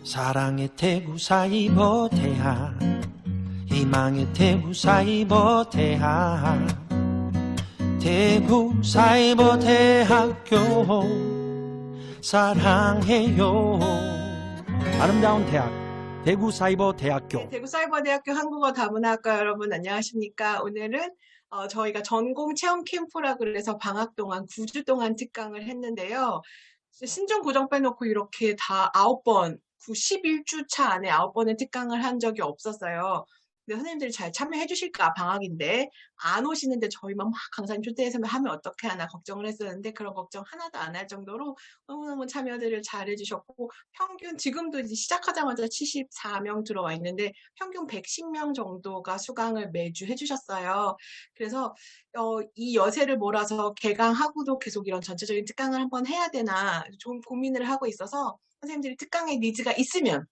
사랑의 대구 사이버 대학, 희망의 대구 사이버 대학, 대구 사이버 대학교 사랑해요. 아름다운 대학 대구 사이버 대학교. 네, 대구 사이버 대학교 한국어 다문화학과 여러분 안녕하십니까? 오늘은 저희가 전공 체험 캠프라 그래서 방학 동안 9주 동안 특강을 했는데요. 신종 고정 빼놓고 이렇게 다 9번, 11주 차 안에 9번의 특강을 한 적이 없었어요. 근데 선생님들이 잘 참여해 주실까 방학인데 안 오시는데 저희만 막 강사님 초대해서 하면 어떻게 하나 걱정을 했었는데 그런 걱정 하나도 안 할 정도로 너무너무 참여들을 잘 해주셨고 평균 지금도 이제 시작하자마자 74명 들어와 있는데 평균 110명 정도가 수강을 매주 해주셨어요. 그래서 이 여세를 몰아서 개강하고도 계속 이런 전체적인 특강을 한번 해야 되나 좀 고민을 하고 있어서 선생님들이 특강에 니즈가 있으면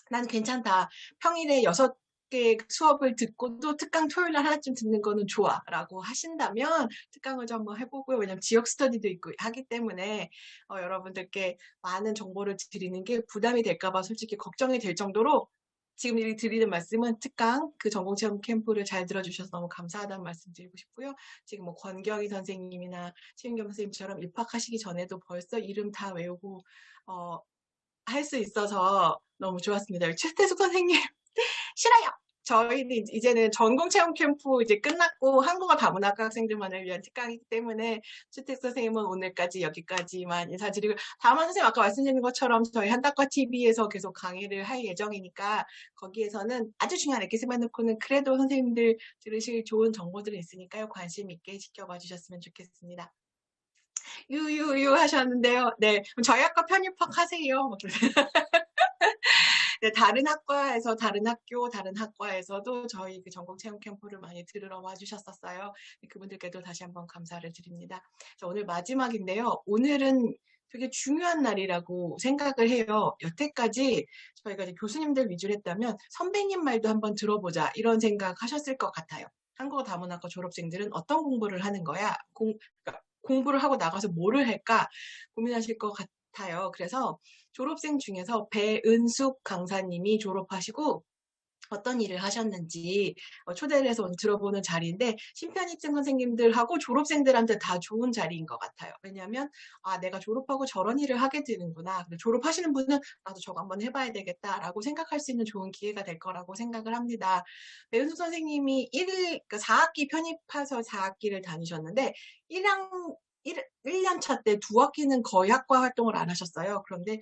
난 괜찮다. 평일에 6개 수업을 듣고도 특강 토요일 날 하나쯤 듣는 거는 좋아. 라고 하신다면 특강을 좀 한번 해보고요. 왜냐면 지역 스터디도 있고 하기 때문에 여러분들께 많은 정보를 드리는 게 부담이 될까봐 솔직히 걱정이 될 정도로 지금 드리는 말씀은 특강, 그 전공체험 캠프를 잘 들어주셔서 너무 감사하다는 말씀 드리고 싶고요. 지금 뭐 권경희 선생님이나 최윤경 선생님처럼 입학하시기 전에도 벌써 이름 다 외우고 할 수 있어서 너무 좋았습니다. 최태숙 선생님 싫어요. 저희는 이제는 전공 체험 캠프 이제 끝났고 한국어 다문학과 학생들만을 위한 특강이기 때문에 최태숙 선생님은 오늘까지 여기까지만 인사드리고 다만 선생님 아까 말씀드린 것처럼 저희 한다과 TV에서 계속 강의를 할 예정이니까 거기에서는 아주 중요한 에키스만 놓고는 그래도 선생님들 들으실 좋은 정보들이 있으니까요. 관심 있게 지켜봐 주셨으면 좋겠습니다. 유유유 하셨는데요. 네, 저희 학과 편입학 하세요. 네, 다른 학과에서, 다른 학교, 다른 학과에서도 저희 그 전공 체험 캠프를 많이 들으러 와주셨었어요. 그분들께도 다시 한번 감사를 드립니다. 자, 오늘 마지막인데요. 오늘은 되게 중요한 날이라고 생각을 해요. 여태까지 저희가 이제 교수님들 위주로 했다면 선배님 말도 한번 들어보자 이런 생각 하셨을 것 같아요. 한국어 다문학과 졸업생들은 어떤 공부를 하는 거야? 그러니까 공부를 하고 나가서 뭐를 할까 고민하실 것 같아요. 그래서 졸업생 중에서 배은숙 강사님이 졸업하시고 어떤 일을 하셨는지 초대를 해서 들어보는 자리인데 심편입생 선생님들하고 졸업생들한테 다 좋은 자리인 것 같아요. 왜냐하면 내가 졸업하고 저런 일을 하게 되는구나. 졸업하시는 분은 나도 저거 한번 해봐야 되겠다라고 생각할 수 있는 좋은 기회가 될 거라고 생각을 합니다. 배은숙 선생님이 4학기 편입해서 4학기를 다니셨는데 1년 차 때 2학기는 거의 학과 활동을 안 하셨어요. 그런데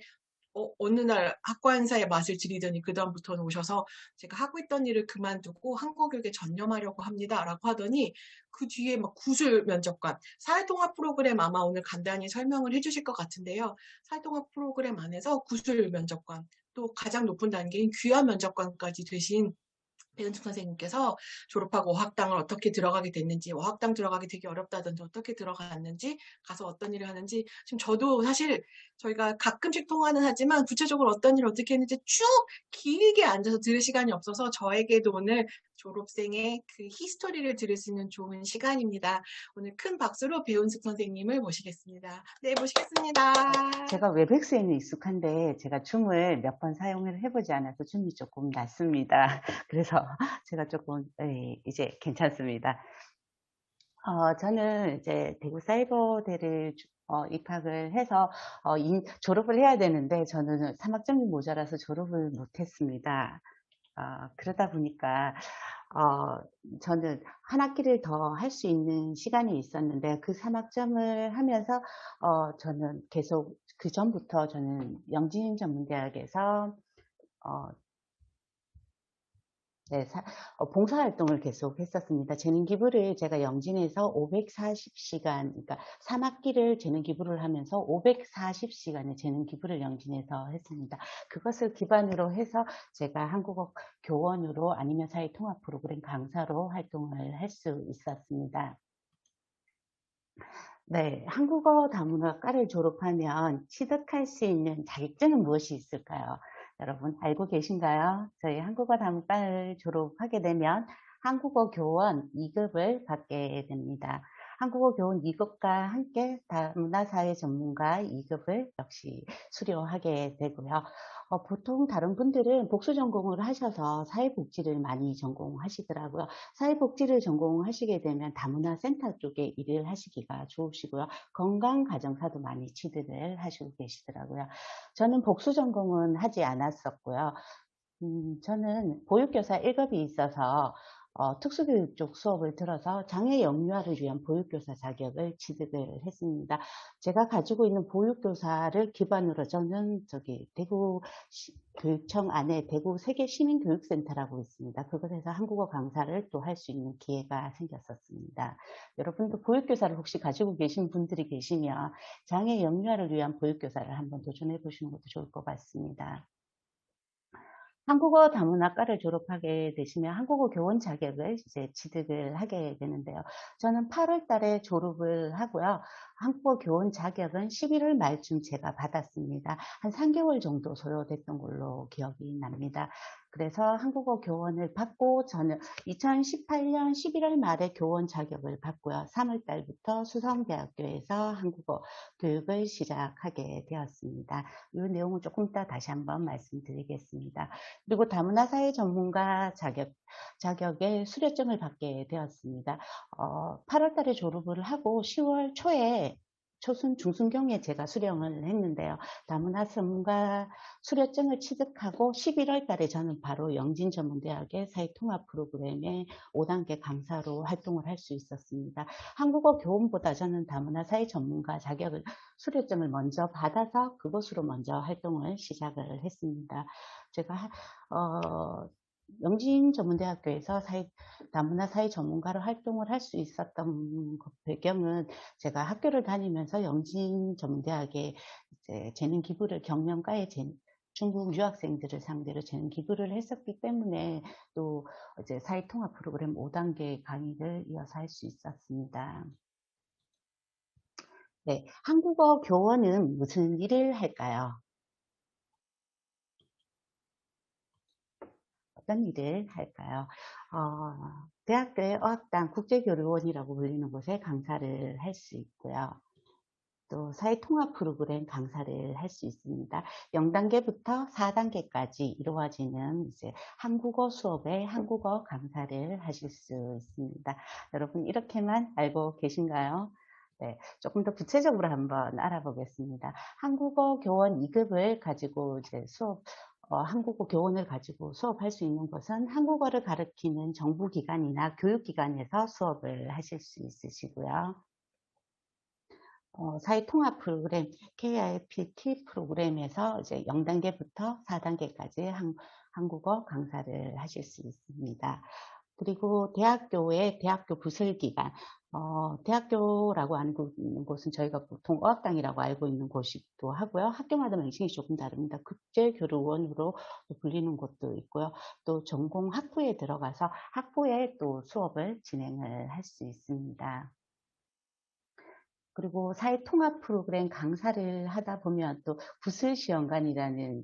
어느 날 학과 행사에 맛을 들이더니 그다음부터는 오셔서 제가 하고 있던 일을 그만두고 한국교육에 전념하려고 합니다. 라고 하더니 그 뒤에 막 구술 면접관, 사회통합 프로그램 아마 오늘 간단히 설명을 해주실 것 같은데요. 사회통합 프로그램 안에서 구술 면접관, 또 가장 높은 단계인 귀화 면접관까지 되신 배은숙 선생님께서 졸업하고 어학당을 어떻게 들어가게 됐는지, 어학당 들어가기 되게 어렵다던데 어떻게 들어갔는지, 가서 어떤 일을 하는지, 지금 저도 사실 저희가 가끔씩 통화는 하지만 구체적으로 어떤 일을 어떻게 했는지 쭉 길게 앉아서 들을 시간이 없어서 저에게도 오늘 졸업생의 그 히스토리를 들을 수 있는 좋은 시간입니다. 오늘 큰 박수로 배은숙 선생님을 모시겠습니다. 네, 모시겠습니다. 제가 웹엑스에는 익숙한데 제가 줌을 몇 번 사용을 해보지 않아서 줌이 조금 낮습니다. 그래서 제가 조금 이제 괜찮습니다. 저는 이제 대구 사이버대를 입학을 해서 졸업을 해야 되는데 저는 3학점이 모자라서 졸업을 못했습니다. 그러다 보니까 저는 한 학기를 더 할 수 있는 시간이 있었는데 그 3학점을 하면서 저는 계속 그 전부터 저는 영진전문대학에서 네, 봉사활동을 계속 했었습니다. 재능기부를 제가 영진에서 540시간, 그러니까 3학기를 재능기부를 하면서 540시간의 재능기부를 영진에서 했습니다. 그것을 기반으로 해서 제가 한국어 교원으로 아니면 사회통합 프로그램 강사로 활동을 할 수 있었습니다. 네, 한국어 다문화과를 졸업하면 취득할 수 있는 자격증은 무엇이 있을까요? 여러분 알고 계신가요? 저희 한국어 다문과를 졸업하게 되면 한국어 교원 2급을 받게 됩니다. 한국어 교원 2급과 함께 다문화사회 전문가 2급을 역시 수료하게 되고요. 보통 다른 분들은 복수 전공을 하셔서 사회복지를 많이 전공하시더라고요. 사회복지를 전공하시게 되면 다문화센터 쪽에 일을 하시기가 좋으시고요. 건강가정사도 많이 취득을 하시고 계시더라고요. 저는 복수 전공은 하지 않았었고요. 저는 보육교사 1급이 있어서 특수교육 쪽 수업을 들어서 장애 영유아를 위한 보육교사 자격을 취득을 했습니다. 제가 가지고 있는 보육교사를 기반으로 저는 대구 교육청 안에 대구 세계시민교육센터라고 있습니다. 그곳에서 한국어 강사를 또 할 수 있는 기회가 생겼었습니다. 여러분도 보육교사를 혹시 가지고 계신 분들이 계시면 장애 영유아를 위한 보육교사를 한번 도전해 보시는 것도 좋을 것 같습니다. 한국어 다문학과를 졸업하게 되시면 한국어 교원 자격을 이제 취득을 하게 되는데요. 저는 8월 달에 졸업을 하고요. 한국어 교원 자격은 11월 말쯤 제가 받았습니다. 한 3개월 정도 소요됐던 걸로 기억이 납니다. 그래서 한국어 교원을 받고 저는 2018년 11월 말에 교원 자격을 받고요. 3월 달부터 수성대학교에서 한국어 교육을 시작하게 되었습니다. 이 내용은 조금 이따 다시 한번 말씀드리겠습니다. 그리고 다문화사회 전문가 자격의 수료증을 받게 되었습니다. 8월 달에 졸업을 하고 10월 초에 초순, 중순경에 제가 수령을 했는데요. 다문화 전문가 수료증을 취득하고 11월 달에 저는 바로 영진전문대학의 사회통합 프로그램의 5단계 강사로 활동을 할 수 있었습니다. 한국어 교원보다 저는 다문화 사회 전문가 자격을 수료증을 먼저 받아서 그것으로 먼저 활동을 시작을 했습니다. 제가 영진전문대학교에서 다문화 사회 전문가로 활동을 할 수 있었던 배경은 제가 학교를 다니면서 영진전문대학에 이제 재능 기부를 경영과에 중국 유학생들을 상대로 재능 기부를 했었기 때문에 또 이제 사회통합 프로그램 5단계 강의를 이어서 할 수 있었습니다. 네, 한국어 교원은 무슨 일을 할까요? 어떤 일을 할까요? 대학교의 어학당 국제교류원이라고 불리는 곳에 강사를 할 수 있고요. 또 사회통합 프로그램 강사를 할 수 있습니다. 0단계부터 4단계까지 이루어지는 이제 한국어 수업에 한국어 강사를 하실 수 있습니다. 여러분 이렇게만 알고 계신가요? 네, 조금 더 구체적으로 한번 알아보겠습니다. 한국어 교원 2급을 가지고 이제 한국어 교원을 가지고 수업할 수 있는 것은 한국어를 가르치는 정부기관이나 교육기관에서 수업을 하실 수 있으시고요. 사회통합 프로그램, KIPT 프로그램에서 이제 0단계부터 4단계까지 한국어 강사를 하실 수 있습니다. 그리고 대학교의 대학교 부설기관, 대학교라고 알고 있는 곳은 저희가 보통 어학당이라고 알고 있는 곳이기도 하고요. 학교마다 명칭이 조금 다릅니다. 국제교류원으로 불리는 곳도 있고요. 또 전공 학부에 들어가서 학부에 또 수업을 진행을 할 수 있습니다. 그리고 사회통합 프로그램 강사를 하다 보면 또 구슬시험관이라는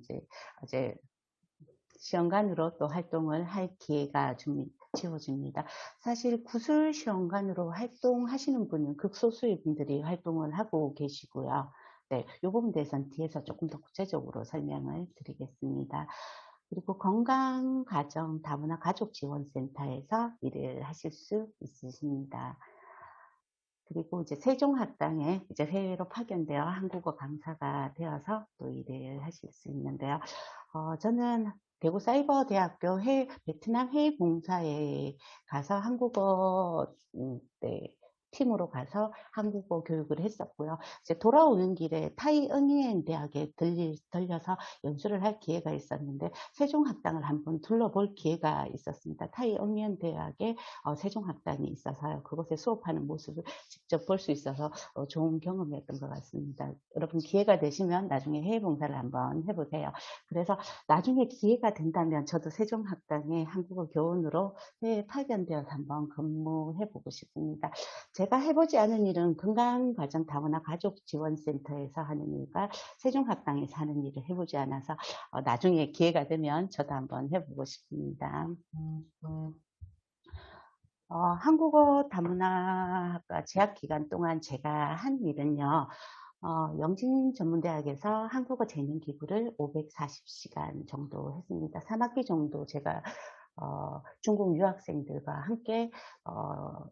이제 시험관으로 또 활동을 할 기회가 주어집니다. 사실 구슬시험관으로 활동하시는 분은 극소수의 분들이 활동을 하고 계시고요. 네, 이 부분에 대해서는 뒤에서 조금 더 구체적으로 설명을 드리겠습니다. 그리고 건강가정 다문화 가족지원센터에서 일을 하실 수 있으십니다. 그리고 이제 세종학당에 이제 해외로 파견되어 한국어 강사가 되어서 또 일을 하실 수 있는데요. 저는 대구사이버대학교 베트남 해외봉사에 가서 한국어 팀으로 가서 한국어 교육을 했었고요. 이제 돌아오는 길에 타이 응이엔 대학에 들려서 연수를 할 기회가 있었는데 세종학당을 한번 둘러볼 기회가 있었습니다. 타이 응이엔 대학에 세종학당이 있어서요. 그곳에 수업하는 모습을 직접 볼 수 있어서 좋은 경험이었던 것 같습니다. 여러분 기회가 되시면 나중에 해외봉사를 한번 해보세요. 그래서 나중에 기회가 된다면 저도 세종학당에 한국어 교원으로 해외 파견되어서 한번 근무해보고 싶습니다. 제가 해보지 않은 일은 건강가정 다문화 가족지원센터에서 하는 일과 세종학당에서 하는 일을 해보지 않아서 나중에 기회가 되면 저도 한번 해보고 싶습니다. 한국어 다문화학과 재학 기간 동안 제가 한 일은요, 영진전문대학에서 한국어 재능 기부를 540시간 정도 했습니다. 3학기 정도 제가 중국 유학생들과 함께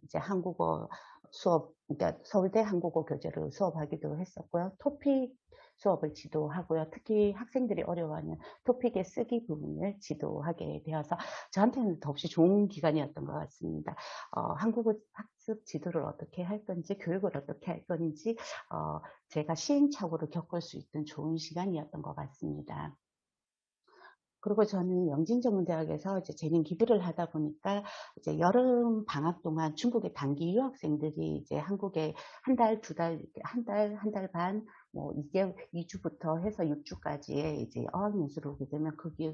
이제 한국어 수업, 그러니까 서울대 한국어 교재를 수업하기도 했었고요. 토픽 수업을 지도하고요. 특히 학생들이 어려워하는 토픽의 쓰기 부분을 지도하게 되어서 저한테는 더없이 좋은 기간이었던 것 같습니다. 한국어 학습 지도를 어떻게 할 건지, 교육을 어떻게 할 건지, 제가 시행착오를 겪을 수 있던 좋은 시간이었던 것 같습니다. 그리고 저는 영진전문대학에서 이제 재능 기부를 하다 보니까 이제 여름 방학 동안 중국의 단기 유학생들이 이제 한국에 한 달, 두 달, 한 달 반, 뭐 2주부터 해서 6주까지의 이제 어학연수를 오게 되면 거기에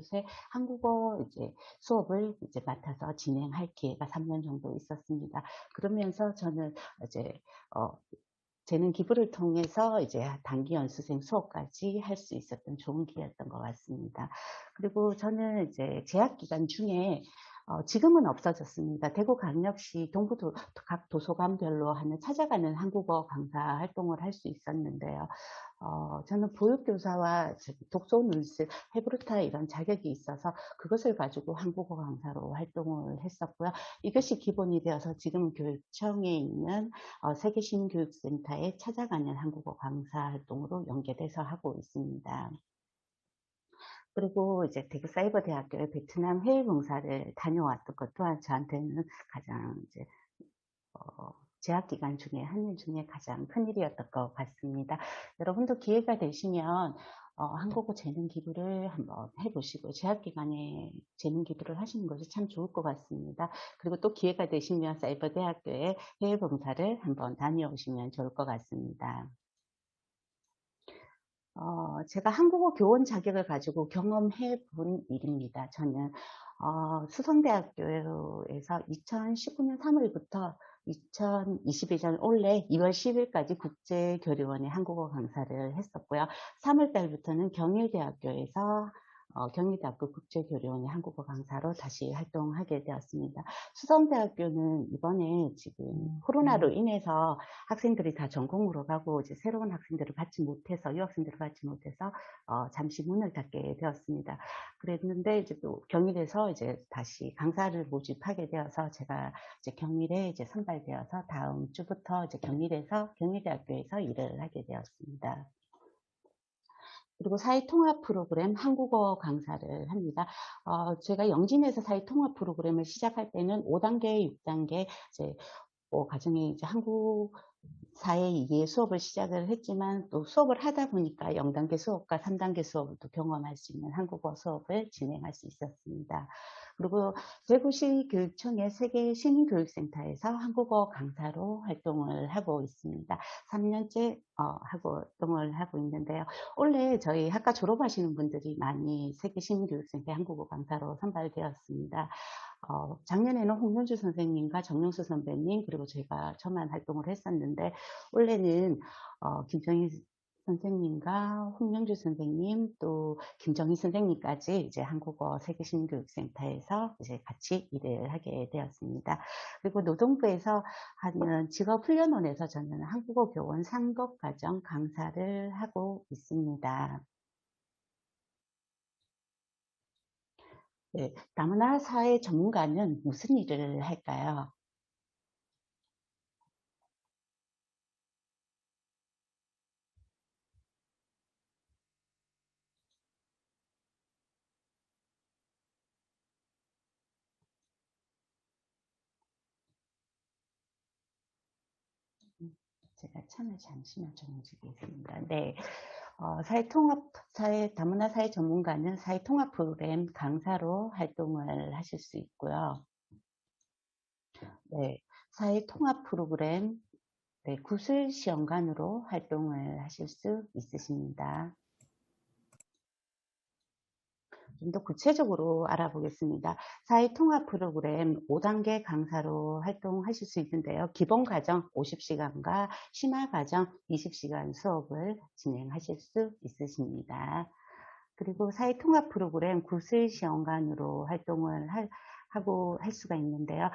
한국어 이제 수업을 이제 맡아서 진행할 기회가 3년 정도 있었습니다. 그러면서 저는 이제 재능 기부를 통해서 이제 단기 연수생 수업까지 할 수 있었던 좋은 기회였던 것 같습니다. 그리고 저는 이제 재학 기간 중에 지금은 없어졌습니다. 대구광역시 동부 각 도서관별로 하는 찾아가는 한국어 강사 활동을 할 수 있었는데요. 저는 보육교사와 독서 논술, 헤브루타 이런 자격이 있어서 그것을 가지고 한국어 강사로 활동을 했었고요. 이것이 기본이 되어서 지금 교육청에 있는 세계신교육센터에 찾아가는 한국어 강사 활동으로 연계돼서 하고 있습니다. 그리고 이제 대구사이버대학교의 베트남 해외봉사를 다녀왔던 것 또한 저한테는 가장 이제 재학 기간 중에 한 일 중에 가장 큰 일이었던 것 같습니다. 여러분도 기회가 되시면 한국어 재능 기부를 한번 해보시고 재학 기간에 재능 기부를 하시는 것이 참 좋을 것 같습니다. 그리고 또 기회가 되시면 사이버대학교에 해외 봉사를 한번 다녀오시면 좋을 것 같습니다. 제가 한국어 교원 자격을 가지고 경험해 본 일입니다. 저는 수성대학교에서 2019년 3월부터 2022년 올해 2월 10일까지 국제교류원의 한국어 강사를 했었고요. 3월 달부터는 경일대학교에서 경희대학교 국제교류원의 한국어 강사로 다시 활동하게 되었습니다. 수성대학교는 이번에 지금 코로나로 인해서 학생들이 다 전공으로 가고 이제 새로운 학생들을 받지 못해서 유학생들을 받지 못해서 잠시 문을 닫게 되었습니다. 그랬는데 이제 또 경일에서 이제 다시 강사를 모집하게 되어서 제가 이제 경일에 이제 선발되어서 다음 주부터 이제 경희대학교에서 일을 하게 되었습니다. 그리고 사회통합 프로그램 한국어 강사를 합니다. 제가 영진에서 사회통합 프로그램을 시작할 때는 5단계, 6단계, 이제, 가정에 이제 한국 사회 이해 수업을 시작을 했지만 또 수업을 하다 보니까 0단계 수업과 3단계 수업을 또 경험할 수 있는 한국어 수업을 진행할 수 있었습니다. 그리고 대구시 교육청의 세계 시민교육센터에서 한국어 강사로 활동을 하고 있습니다. 3년째 활동을 하고 있는데요. 원래 저희 학과 졸업하시는 분들이 많이 세계 시민교육센터 한국어 강사로 선발되었습니다. 작년에는 홍명주 선생님과 정영수 선배님 그리고 저만 활동을 했었는데 올해는 김정희 선생님과 홍명주 선생님 또 김정희 선생님까지 이제 한국어 세계시민교육센터에서 이제 같이 일을 하게 되었습니다. 그리고 노동부에서 하는 직업훈련원에서 저는 한국어 교원 상급과정 강사를 하고 있습니다. 네, 다문화 사회 전문가는 무슨 일을 할까요? 제가 참을 잠시만 좀 움직이겠습니다. 네. 다문화 사회 전문가는 사회통합 프로그램 강사로 활동을 하실 수 있고요. 네. 사회통합 프로그램 네, 구술시험관으로 활동을 하실 수 있으십니다. 좀 더 구체적으로 알아보겠습니다. 사회통합 프로그램 5단계 강사로 활동하실 수 있는데요. 기본과정 50시간과 심화과정 20시간 수업을 진행하실 수 있으십니다. 그리고 사회통합 프로그램 구술시험관으로 활동을 하고 할 수가 있는데요.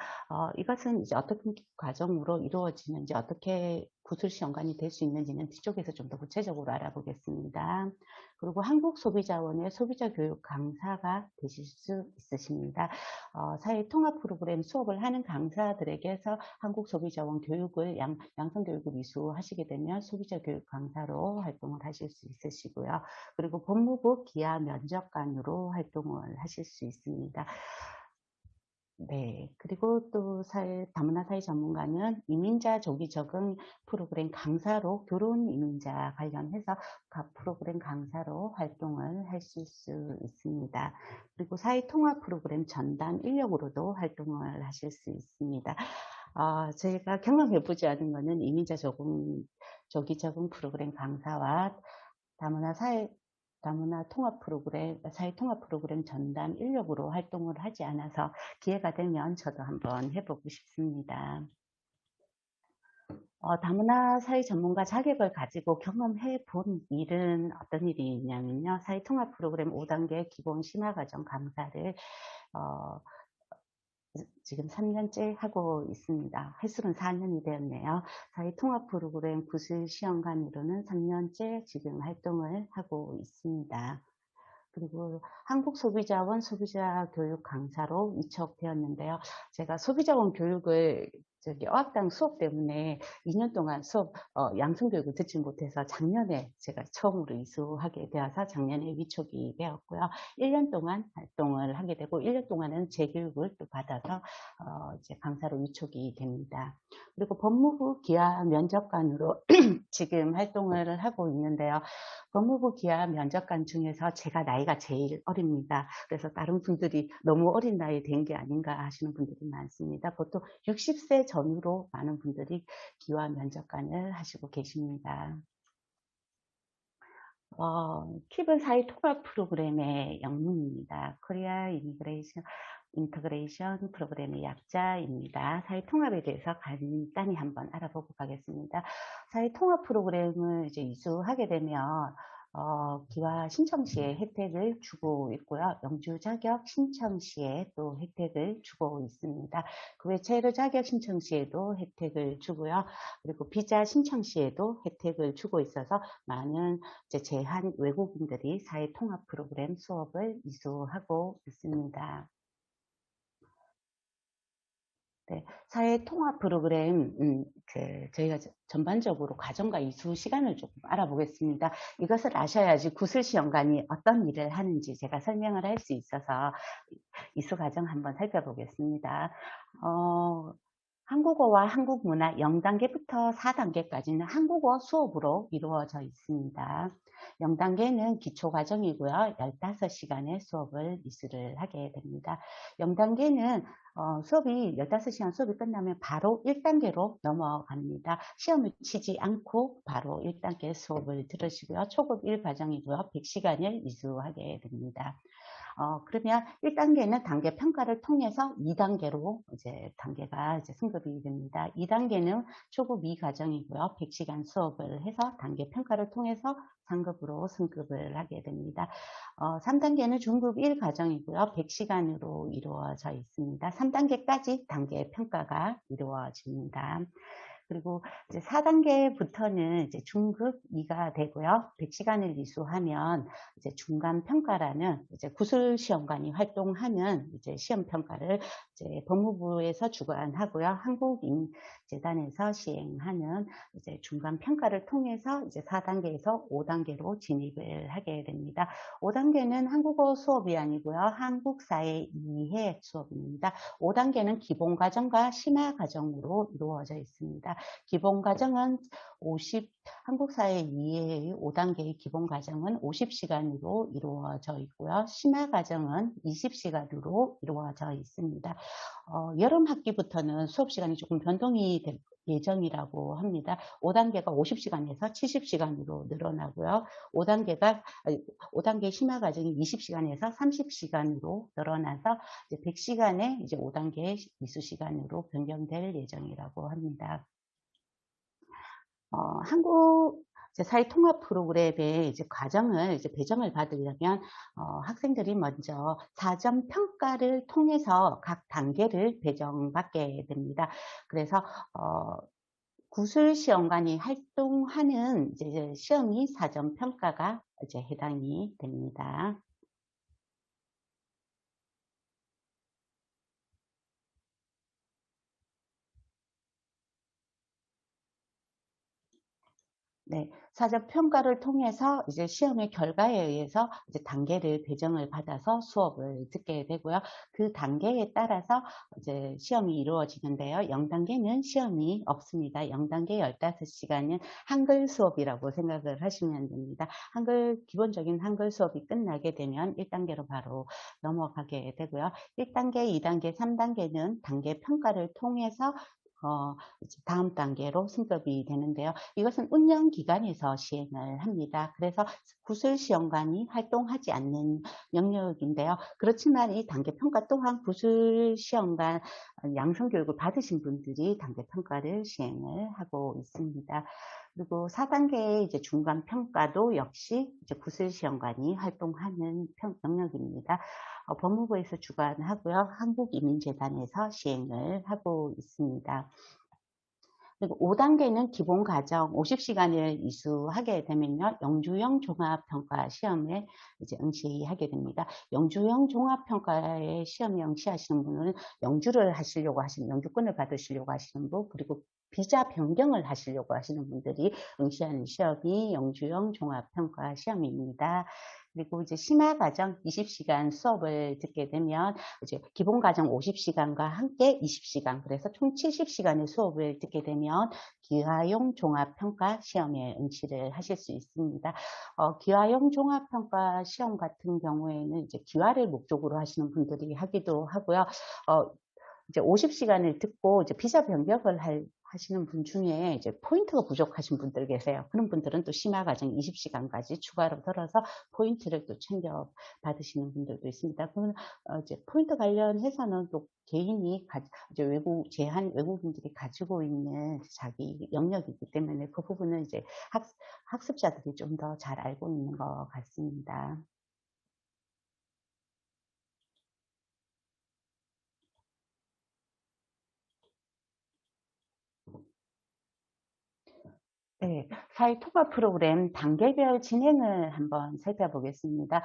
이것은 이제 어떤 과정으로 이루어지는지, 어떻게 구술시험관이 될 수 있는지는 뒤쪽에서 좀 더 구체적으로 알아보겠습니다. 그리고 한국소비자원의 소비자 교육 강사가 되실 수 있으십니다. 사회통합 프로그램 수업을 하는 강사들에게서 한국소비자원 교육을 양성교육을 이수하시게 되면 소비자 교육 강사로 활동을 하실 수 있으시고요. 그리고 법무부 기하 면접관으로 활동을 하실 수 있습니다. 네. 그리고 또 다문화 사회 전문가는 이민자 조기 적응 프로그램 강사로, 결혼 이민자 관련해서 각 프로그램 강사로 활동을 하실 수 있습니다. 그리고 사회 통합 프로그램 전담 인력으로도 활동을 하실 수 있습니다. 제가 경험해보지 않은 거는 이민자 조기 적응 프로그램 강사와 다문화 통합 프로그램, 사회 통합 프로그램 전담 인력으로 활동을 하지 않아서 기회가 되면 저도 한번 해보고 싶습니다. 다문화 사회 전문가 자격을 가지고 경험해 본 일은 어떤 일이 있냐면요. 사회 통합 프로그램 5단계 기본 심화과정 강사를 지금 3년째 하고 있습니다. 횟수는 4년이 되었네요. 사회 통합 프로그램 구술 시험관으로는 3년째 지금 활동을 하고 있습니다. 그리고 한국소비자원 소비자교육 강사로 이적되었는데요. 제가 소비자원 교육을 어학당 수업 때문에 2년 동안 양성교육을 듣지 못해서 작년에 제가 처음으로 이수하게 되어서 작년에 위촉이 되었고요. 1년 동안 활동을 하게 되고 1년 동안은 재교육을 또 받아서 이제 강사로 위촉이 됩니다. 그리고 법무부 기하 면접관으로 지금 활동을 하고 있는데요. 법무부 기하 면접관 중에서 제가 나이가 제일 어립니다. 그래서 다른 분들이 너무 어린 나이 된 게 아닌가 하시는 분들이 많습니다. 보통 60세 전후로 많은 분들이 기하 면접관을 하시고 계십니다. 킵은 사회 통합 프로그램의 영문입니다. 코리아 인터그레이션 프로그램의 약자입니다. 사회 통합에 대해서 간단히 한번 알아보고 가겠습니다. 사회 통합 프로그램을 이제 이수하게 되면 기화 신청 시에 혜택을 주고 있고요. 영주 자격 신청 시에 또 혜택을 주고 있습니다. 그 외 체류 자격 신청 시에도 혜택을 주고요. 그리고 비자 신청 시에도 혜택을 주고 있어서 많은 이제 제한 외국인들이 사회 통합 프로그램 수업을 이수하고 있습니다. 네, 사회 통합 프로그램, 저희가 전반적으로 과정과 이수 시간을 조금 알아보겠습니다. 이것을 아셔야지 구술시험관이 어떤 일을 하는지 제가 설명을 할 수 있어서 이수 과정 한번 살펴보겠습니다. 한국어와 한국문화 0단계부터 4단계까지는 한국어 수업으로 이루어져 있습니다. 0단계는 기초과정이고요. 15시간의 수업을 이수를 하게 됩니다. 0단계는 수업이 15시간 수업이 끝나면 바로 1단계로 넘어갑니다. 시험을 치지 않고 바로 1단계 수업을 들으시고요. 초급 1과정이고요. 100시간을 이수하게 됩니다. 그러면 1단계는 단계 평가를 통해서 2단계로 단계가 승급이 됩니다. 2단계는 초급 2과정이고요. 100시간 수업을 해서 단계 평가를 통해서 상급으로 승급을 하게 됩니다. 3단계는 중급 1과정이고요. 100시간으로 이루어져 있습니다. 3단계까지 단계 평가가 이루어집니다. 그리고 이제 4단계부터는 이제 중급 2가 되고요. 100시간을 이수하면 이제 중간 평가라는 이제 구술시험관이 활동하는 이제 시험 평가를 이제 법무부에서 주관하고요. 한국인재단에서 시행하는 이제 중간 평가를 통해서 이제 4단계에서 5단계로 진입을 하게 됩니다. 5단계는 한국어 수업이 아니고요. 한국사회 이해 수업입니다. 5단계는 기본과정과 심화과정으로 이루어져 있습니다. 기본과정은 한국사회 이해의 5단계의 기본과정은 50시간으로 이루어져 있고요. 심화과정은 20시간으로 이루어져 있습니다. 여름 학기부터는 수업시간이 조금 변동이 될 예정이라고 합니다. 5단계가 50시간에서 70시간으로 늘어나고요. 5단계 심화과정이 20시간에서 30시간으로 늘어나서 이제 100시간의 이제 5단계 이수시간으로 변경될 예정이라고 합니다. 한국 이제 사회통합 프로그램의 이제 과정을 이제 배정을 받으려면 학생들이 먼저 사전 평가를 통해서 각 단계를 배정받게 됩니다. 그래서 구술시험관이 활동하는 이제 시험이 사전 평가가 이제 해당이 됩니다. 네, 사전 평가를 통해서 이제 시험의 결과에 의해서 이제 단계를 배정을 받아서 수업을 듣게 되고요. 그 단계에 따라서 이제 시험이 이루어지는데요. 0단계는 시험이 없습니다. 0단계 15시간은 한글 수업이라고 생각을 하시면 됩니다. 기본적인 한글 수업이 끝나게 되면 1단계로 바로 넘어가게 되고요. 1단계, 2단계, 3단계는 단계 평가를 통해서 이제 다음 단계로 승급이 되는데요. 이것은 운영기관에서 시행을 합니다. 그래서 구술시험관이 활동하지 않는 영역인데요. 그렇지만 이 단계평가 또한 구술시험관 양성교육을 받으신 분들이 단계평가를 시행을 하고 있습니다. 그리고 4단계의 이제 중간평가도 역시 이제 구술시험관이 활동하는 영역입니다. 법무부에서 주관하고요. 한국이민재단에서 시행을 하고 있습니다. 그리고 5단계는 기본과정 50시간을 이수하게 되면요. 영주형 종합평가 시험에 이제 응시하게 됩니다. 영주형 종합평가의 시험에 응시하시는 분은 영주를 하시려고 하시는, 영주권을 받으시려고 하시는 분, 그리고 비자 변경을 하시려고 하시는 분들이 응시하는 시험이 영주형 종합평가 시험입니다. 그리고 이제 심화과정 20시간 수업을 듣게 되면 이제 기본과정 50시간과 함께 20시간, 그래서 총 70시간의 수업을 듣게 되면 기하용 종합평가 시험에 응시를 하실 수 있습니다. 기하용 종합평가 시험 같은 경우에는 이제 기하를 목적으로 하시는 분들이 하기도 하고요. 이제 50시간을 듣고 이제 비자 변경을 하시는 분 중에 이제 포인트가 부족하신 분들 계세요. 그런 분들은 또 심화과정 20시간까지 추가로 들어서 포인트를 또 챙겨 받으시는 분들도 있습니다. 그러면 이제 포인트 관련해서는 또 개인이 이제 외국인들이 가지고 있는 자기 영역이기 때문에 그 부분은 이제 학습자들이 좀 더 잘 알고 있는 것 같습니다. 네, 사회통합 프로그램 단계별 진행을 한번 살펴보겠습니다.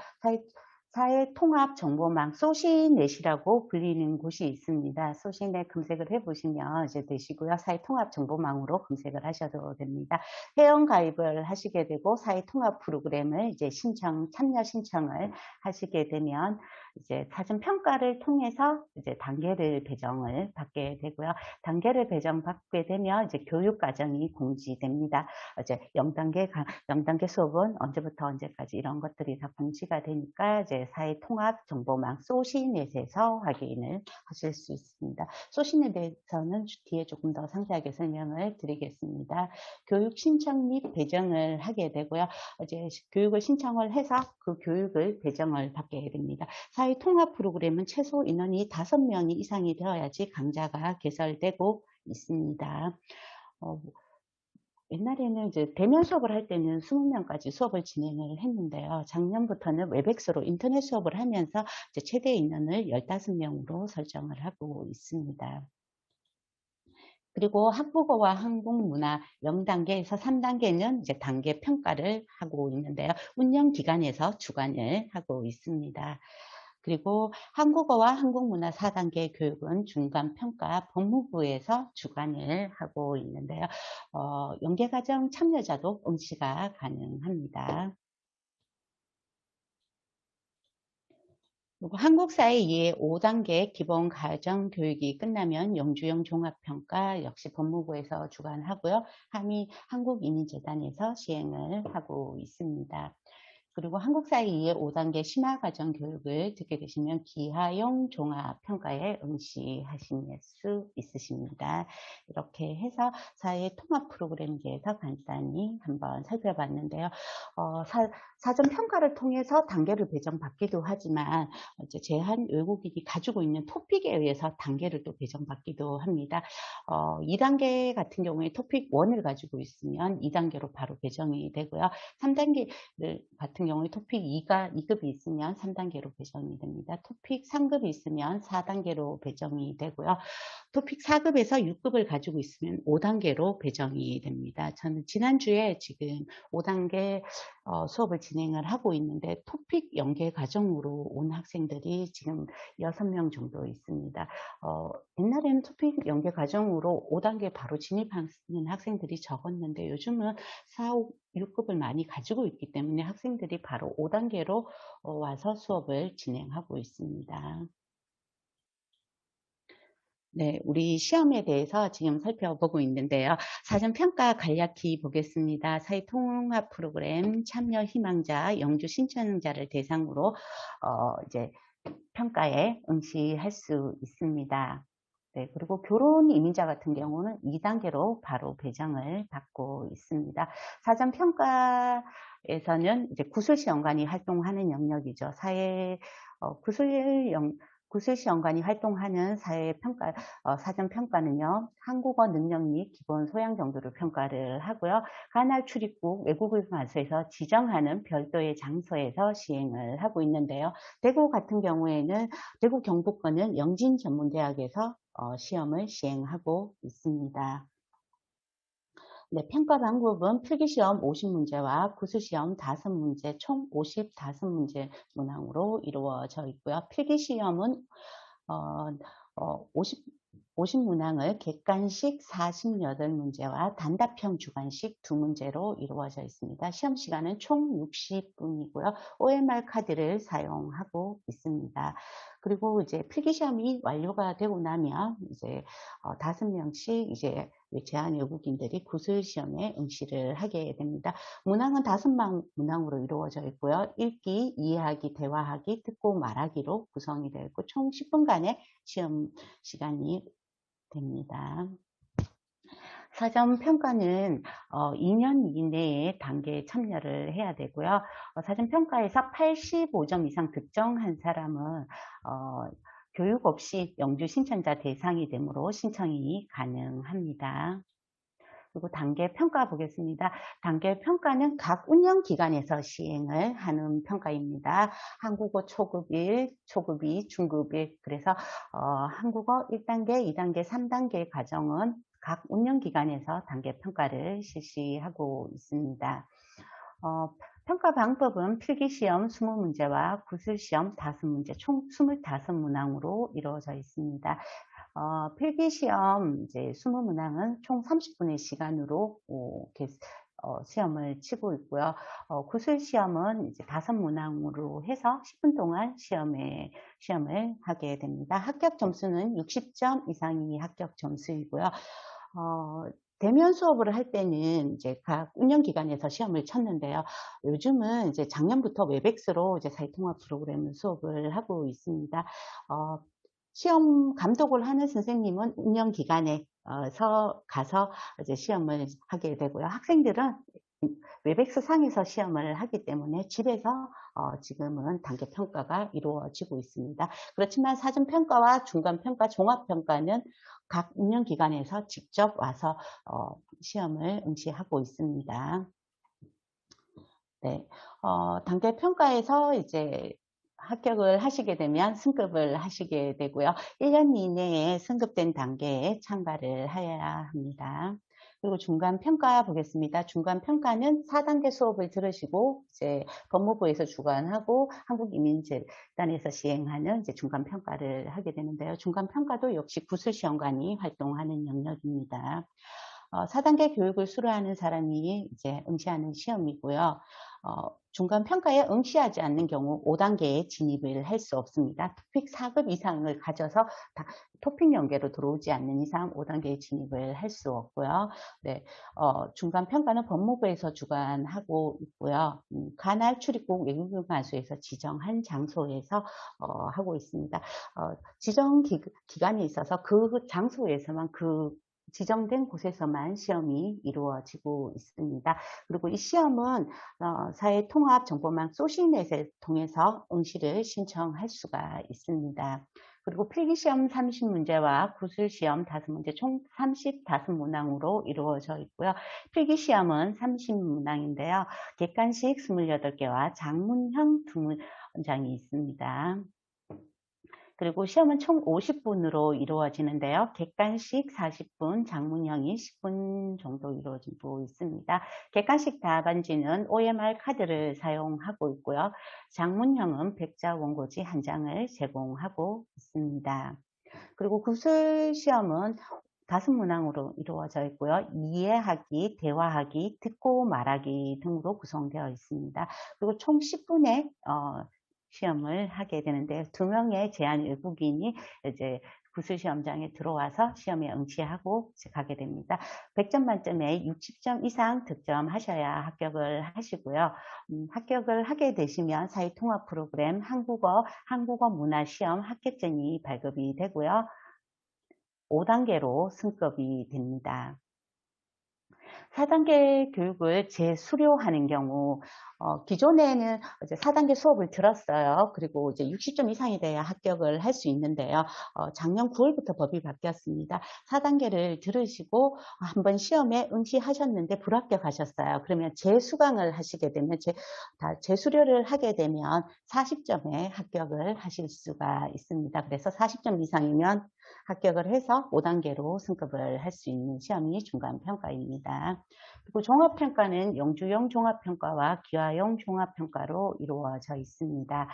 사회통합정보망 소시넷이라고 불리는 곳이 있습니다. 소시넷 검색을 해보시면 이제 되시고요. 사회통합정보망으로 검색을 하셔도 됩니다. 회원 가입을 하시게 되고 사회통합 프로그램을 이제 참여 신청을 하시게 되면 이제 사전 평가를 통해서 이제 단계를 배정을 받게 되고요. 단계를 배정받게 되면 이제 교육 과정이 공지됩니다. 이제 0단계 수업은 언제부터 언제까지 이런 것들이 다 공지가 되니까 이제 사회통합정보망 소시넷에서 확인을 하실 수 있습니다. 소시넷에서는 뒤에 조금 더 상세하게 설명을 드리겠습니다. 교육 신청 및 배정을 하게 되고요. 이제 교육을 신청을 해서 그 교육을 배정을 받게 됩니다. 사회통합 프로그램은 최소 인원이 5명이 이상이 되어야지 강좌가 개설되고 있습니다. 옛날에는 이제 대면 수업을 할 때는 20명까지 수업을 진행을 했는데요. 작년부터는 웹엑스로 인터넷 수업을 하면서 이제 최대 인원을 15명으로 설정을 하고 있습니다. 그리고 한국어와 한국문화 0단계에서 3단계는 이제 단계 평가를 하고 있는데요. 운영기관에서 주관을 하고 있습니다. 그리고 한국어와 한국문화 4단계 교육은 중간평가 법무부에서 주관을 하고 있는데요. 연계과정 참여자도 응시가 가능합니다. 그리고 한국사회 2의 5단계 기본 가정 교육이 끝나면 영주형 종합평가 역시 법무부에서 주관하고요. 한국이민재단에서 시행을 하고 있습니다. 그리고 한국사회 2의 5단계 심화과정 교육을 듣게 되시면 기하용 종합평가에 응시하실 수 있으십니다. 이렇게 해서 사회 통합 프로그램에 대해서 간단히 한번 살펴봤는데요. 사전 평가를 통해서 단계를 배정받기도 하지만 이제 제한 외국인이 가지고 있는 토픽에 의해서 단계를 또 배정받기도 합니다. 2단계 같은 경우에 토픽 1을 가지고 있으면 2단계로 바로 배정이 되고요. 3단계 같은 경우에 토픽 2급이 있으면 3단계로 배정이 됩니다. 토픽 3급이 있으면 4단계로 배정이 되고요. 토픽 4급에서 6급을 가지고 있으면 5단계로 배정이 됩니다. 저는 지난주에 지금 5단계 수업을 진행을 하고 있는데 토픽 연계 과정으로 온 학생들이 지금 6명 정도 있습니다. 옛날에는 토픽 연계 과정으로 5단계 바로 진입하는 학생들이 적었는데 요즘은 4, 5, 6급을 많이 가지고 있기 때문에 학생들이 바로 5단계로 와서 수업을 진행하고 있습니다. 네, 우리 시험에 대해서 지금 살펴보고 있는데요. 사전평가 간략히 보겠습니다. 사회통합 프로그램 참여 희망자, 영주 신청자를 대상으로 이제 평가에 응시할 수 있습니다. 네, 그리고 교론 이민자 같은 경우는 2단계로 바로 배정을 받고 있습니다. 사전평가에서는 이제 구술시연관이 활동하는 영역이죠. 구술시연관이 활동하는 사전평가는요, 한국어 능력 및 기본 소양 정도를 평가를 하고요. 관할 출입국 외국인 관서에서 지정하는 별도의 장소에서 시행을 하고 있는데요. 대구 같은 경우에는 대구 경북권은 영진전문대학에서 시험을 시행하고 있습니다. 네, 평가 방법은 필기시험 50문제와 구술시험 5문제, 총 55문제 문항으로 이루어져 있고요. 필기시험은 50문항을 객관식 48문제와 단답형 주관식 2문제로 이루어져 있습니다. 시험 시간은 총 60분이고요. OMR 카드를 사용하고 있습니다. 그리고 이제 필기시험이 완료가 되고 나면 이제 5명씩 이제 제한 외국인들이 구술시험에 응시를 하게 됩니다. 문항은 5문항으로 이루어져 있고요. 읽기, 이해하기, 대화하기, 듣고 말하기로 구성이 되어 있고 총 10분간의 시험 시간이 됩니다. 사전평가는 2년 이내에 단계에 참여를 해야 되고요. 사전평가에서 85점 이상 득점한 사람은 교육 없이 영주 신청자 대상이 되므로 신청이 가능합니다. 그리고 단계 평가 보겠습니다. 단계 평가는 각 운영기관에서 시행을 하는 평가입니다. 한국어 초급 1, 초급 2, 중급 1. 그래서 한국어 1단계, 2단계, 3단계 과정은 각 운영기관에서 단계 평가를 실시하고 있습니다. 평가 방법은 필기시험 20문제와 구술시험 5문제, 총 25문항으로 이루어져 있습니다. 필기시험 이제 20문항은 총 30분의 시간으로 시험을 치고 있고요. 구술시험은 이제 5문항으로 해서 10분 동안 시험을 하게 됩니다. 합격 점수는 60점 이상이 합격 점수이고요. 대면 수업을 할 때는 이제 각 운영기관에서 시험을 쳤는데요. 요즘은 이제 작년부터 웹엑스로 이제 사회통합 프로그램 수업을 하고 있습니다. 시험 감독을 하는 선생님은 운영기관에 가서 이제 시험을 하게 되고요. 학생들은 웹엑스 상에서 시험을 하기 때문에 집에서 지금은 단계 평가가 이루어지고 있습니다. 그렇지만 사전평가와 중간평가, 종합평가는 각 운영기관에서 직접 와서 시험을 응시하고 있습니다. 네, 단계 평가에서 이제 합격을 하시게 되면 승급을 하시게 되고요. 1년 이내에 승급된 단계에 참가를 해야 합니다. 그리고 중간평가 보겠습니다. 중간평가는 4단계 수업을 들으시고 이제 법무부에서 주관하고 한국이민재단에서 시행하는 이제 중간평가를 하게 되는데요. 중간평가도 역시 구술시험관이 활동하는 영역입니다. 4단계 교육을 수료하는 사람이 이제 응시하는 시험이고요. 중간 평가에 응시하지 않는 경우 5단계에 진입을 할 수 없습니다. 토픽 4급 이상을 가져서 토픽 연계로 들어오지 않는 이상 5단계에 진입을 할 수 없고요. 네, 중간 평가는 법무부에서 주관하고 있고요. 관할 출입국 외국인관소에서 지정한 장소에서 하고 있습니다. 지정 기간이 있어서 그 장소에서만 지정된 곳에서만 시험이 이루어지고 있습니다. 그리고 이 시험은 사회통합정보망 소싱넷을 통해서 응시를 신청할 수가 있습니다. 그리고 필기시험 30문제와 구술시험 5문제 총 35문항으로 이루어져 있고요. 필기시험은 30문항인데요. 객관식 28개와 장문형 2문장이 있습니다. 그리고 시험은 총 50분으로 이루어지는데요. 객관식 40분, 장문형이 10분 정도 이루어지고 있습니다. 객관식 답안지는 OMR 카드를 사용하고 있고요. 장문형은 백자 원고지 한 장을 제공하고 있습니다. 그리고 구술 시험은 5문항으로 이루어져 있고요. 이해하기, 대화하기, 듣고 말하기 등으로 구성되어 있습니다. 그리고 총 10분의 시험을 하게 되는데 2명의 제한 외국인이 이제 구술 시험장에 들어와서 시험에 응시하고 가게 됩니다. 100점 만점에 60점 이상 득점하셔야 합격을 하시고요. 합격을 하게 되시면 사회통합 프로그램 한국어 문화시험 합격증이 발급이 되고요. 5단계로 승급이 됩니다. 4단계 교육을 재수료하는 경우, 기존에는 이제 4단계 수업을 들었어요. 그리고 이제 60점 이상이 돼야 합격을 할 수 있는데요. 작년 9월부터 법이 바뀌었습니다. 4단계를 들으시고 한번 시험에 응시하셨는데 불합격하셨어요. 그러면 재수강을 하시게 되면, 재수료를 하게 되면 40점에 합격을 하실 수가 있습니다. 그래서 40점 이상이면 합격을 해서 5단계로 승급을 할 수 있는 시험이 중간평가입니다. 그리고 종합평가는 영주형 종합평가와 기하형 종합평가로 이루어져 있습니다.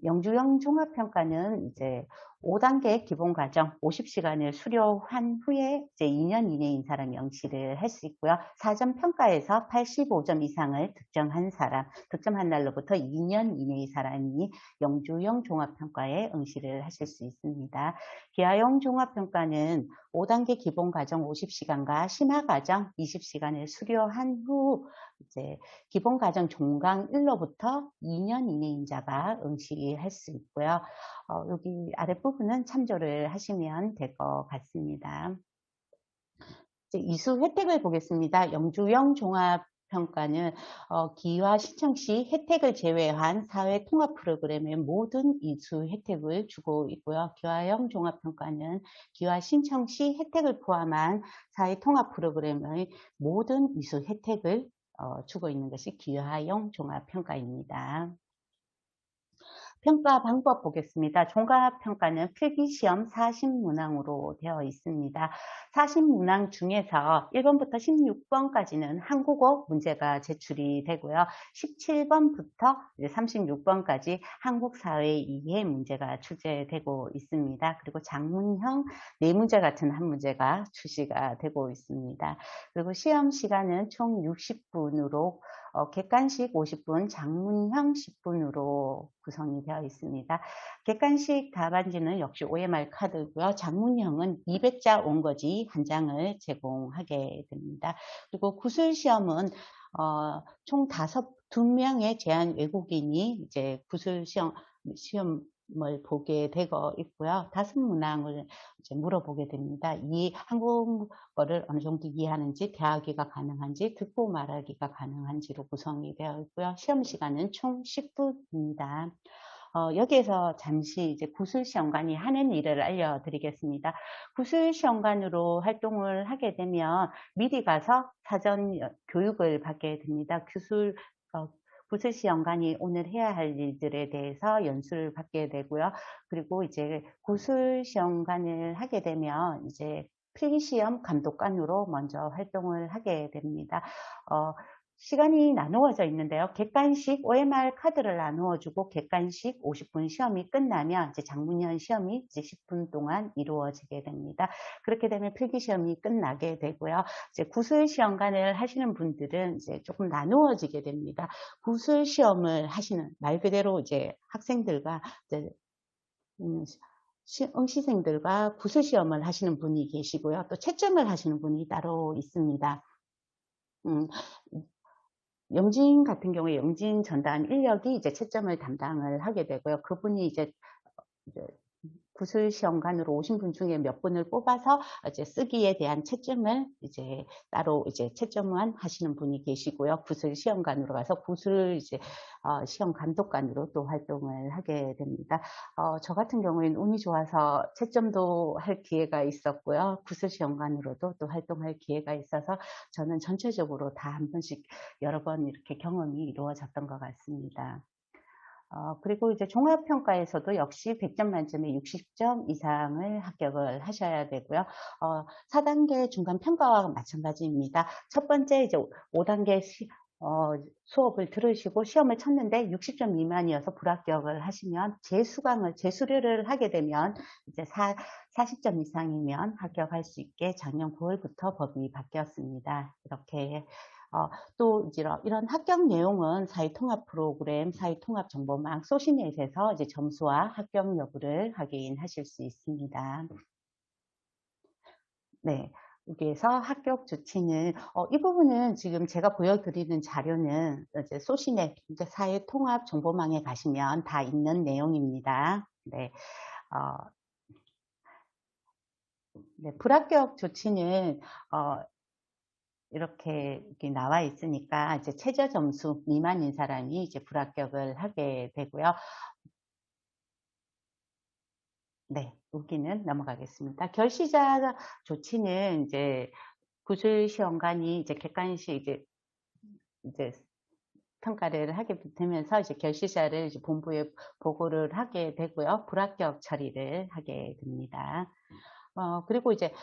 영주형 종합평가는 이제 5단계 기본과정 50시간을 수료한 후에 이제 2년 이내인 사람이 응시를 할 수 있고요. 사전평가에서 85점 이상을 득점한 날로부터 2년 이내의 사람이 영주형 종합평가에 응시를 하실 수 있습니다. 기하형 종합평가는 5단계 기본과정 50시간과 심화과정 20시간을 수료한 후 이제 기본과정 종강 1로부터 2년 이내인 자가 응시할 수 있고요. 여기 아랫부분은 참조를 하시면 될 것 같습니다. 이제 이수 혜택을 보겠습니다. 영주형 종합평가는 기화 신청 시 혜택을 제외한 사회 통합 프로그램의 모든 이수 혜택을 주고 있고요. 기화형 종합평가는 기화 신청 시 혜택을 포함한 사회 통합 프로그램의 모든 이수 혜택을 주고 있는 것이 기하형 종합평가입니다. 평가 방법 보겠습니다. 종합평가는 필기시험 40문항으로 되어 있습니다. 40문항 중에서 1번부터 16번까지는 한국어 문제가 제출이 되고요. 17번부터 36번까지 한국사회 이해 문제가 출제되고 있습니다. 그리고 장문형 4문제 같은 한 문제가 출시가 되고 있습니다. 그리고 시험 시간은 총 60분으로 객관식 50분, 장문형 10분으로 구성이 되어 있습니다. 객관식 답안지는 역시 OMR 카드고요. 장문형은 200자 원고지 한 장을 제공하게 됩니다. 그리고 구술시험은 총 2명의 제한 외국인이 이제 시험을 보게 되고 있고요. 5문항을 이제 물어보게 됩니다. 이 한국어를 어느 정도 이해하는지, 대하기가 가능한지, 듣고 말하기가 가능한지로 구성이 되어 있고요. 시험 시간은 총 10분입니다. 여기에서 잠시 이제 구술시험관이 하는 일을 알려드리겠습니다. 구술시험관으로 활동을 하게 되면 미리 가서 사전 교육을 받게 됩니다. 구술시험관이 오늘 해야 할 일들에 대해서 연수를 받게 되고요. 그리고 이제 구술시험관을 하게 되면 이제 필기시험 감독관으로 먼저 활동을 하게 됩니다. 시간이 나누어져 있는데요. 객관식 OMR 카드를 나누어 주고 객관식 50분 시험이 끝나면 이제 장문형 시험이 이제 10분 동안 이루어지게 됩니다. 그렇게 되면 필기 시험이 끝나게 되고요. 이제 구술 시험관을 하시는 분들은 이제 조금 나누어지게 됩니다. 구술 시험을 하시는 말 그대로 이제 학생들과 이제 응시생들과 구술 시험을 하시는 분이 계시고요. 또 채점을 하시는 분이 따로 있습니다. 영진 같은 경우에 영진 전담 인력이 이제 채점을 담당을 하게 되고요. 그분이 이제 구술 시험관으로 오신 분 중에 몇 분을 뽑아서 이제 쓰기에 대한 채점을 이제 따로 이제 채점만 하시는 분이 계시고요. 구술 시험관으로 가서 구술 이제 시험 감독관으로 또 활동을 하게 됩니다. 저 같은 경우에는 운이 좋아서 채점도 할 기회가 있었고요. 구술 시험관으로도 또 활동할 기회가 있어서 저는 전체적으로 다 한 번씩 여러 번 이렇게 경험이 이루어졌던 것 같습니다. 그리고 이제 종합평가에서도 역시 100점 만점에 60점 이상을 합격을 하셔야 되고요. 4단계 중간평가와 마찬가지입니다. 첫 번째 이제 5단계 수업을 들으시고 시험을 쳤는데 60점 미만이어서 불합격을 하시면 재수료를 하게 되면 이제 40점 이상이면 합격할 수 있게 작년 9월부터 법이 바뀌었습니다. 이렇게 또 이런 합격 내용은 사회통합 프로그램, 사회통합 정보망 소시넷에서 이제 점수와 합격 여부를 확인하실 수 있습니다. 네. 여기에서 합격 조치는 이 부분은 지금 제가 보여드리는 자료는 이제 소시넷, 이제 사회통합 정보망에 가시면 다 있는 내용입니다. 네. 네, 불합격 조치는 이렇게 나와 있으니까 이제 최저 점수 미만인 사람이 이제 불합격을 하게 되고요. 네, 여기는 넘어가겠습니다. 결시자 조치는 이제 구술 시험관이 이제 객관식 이제 평가를 하게 되면서 이제 결시자를 이제 본부에 보고를 하게 되고요. 불합격 처리를 하게 됩니다. 그리고 이제,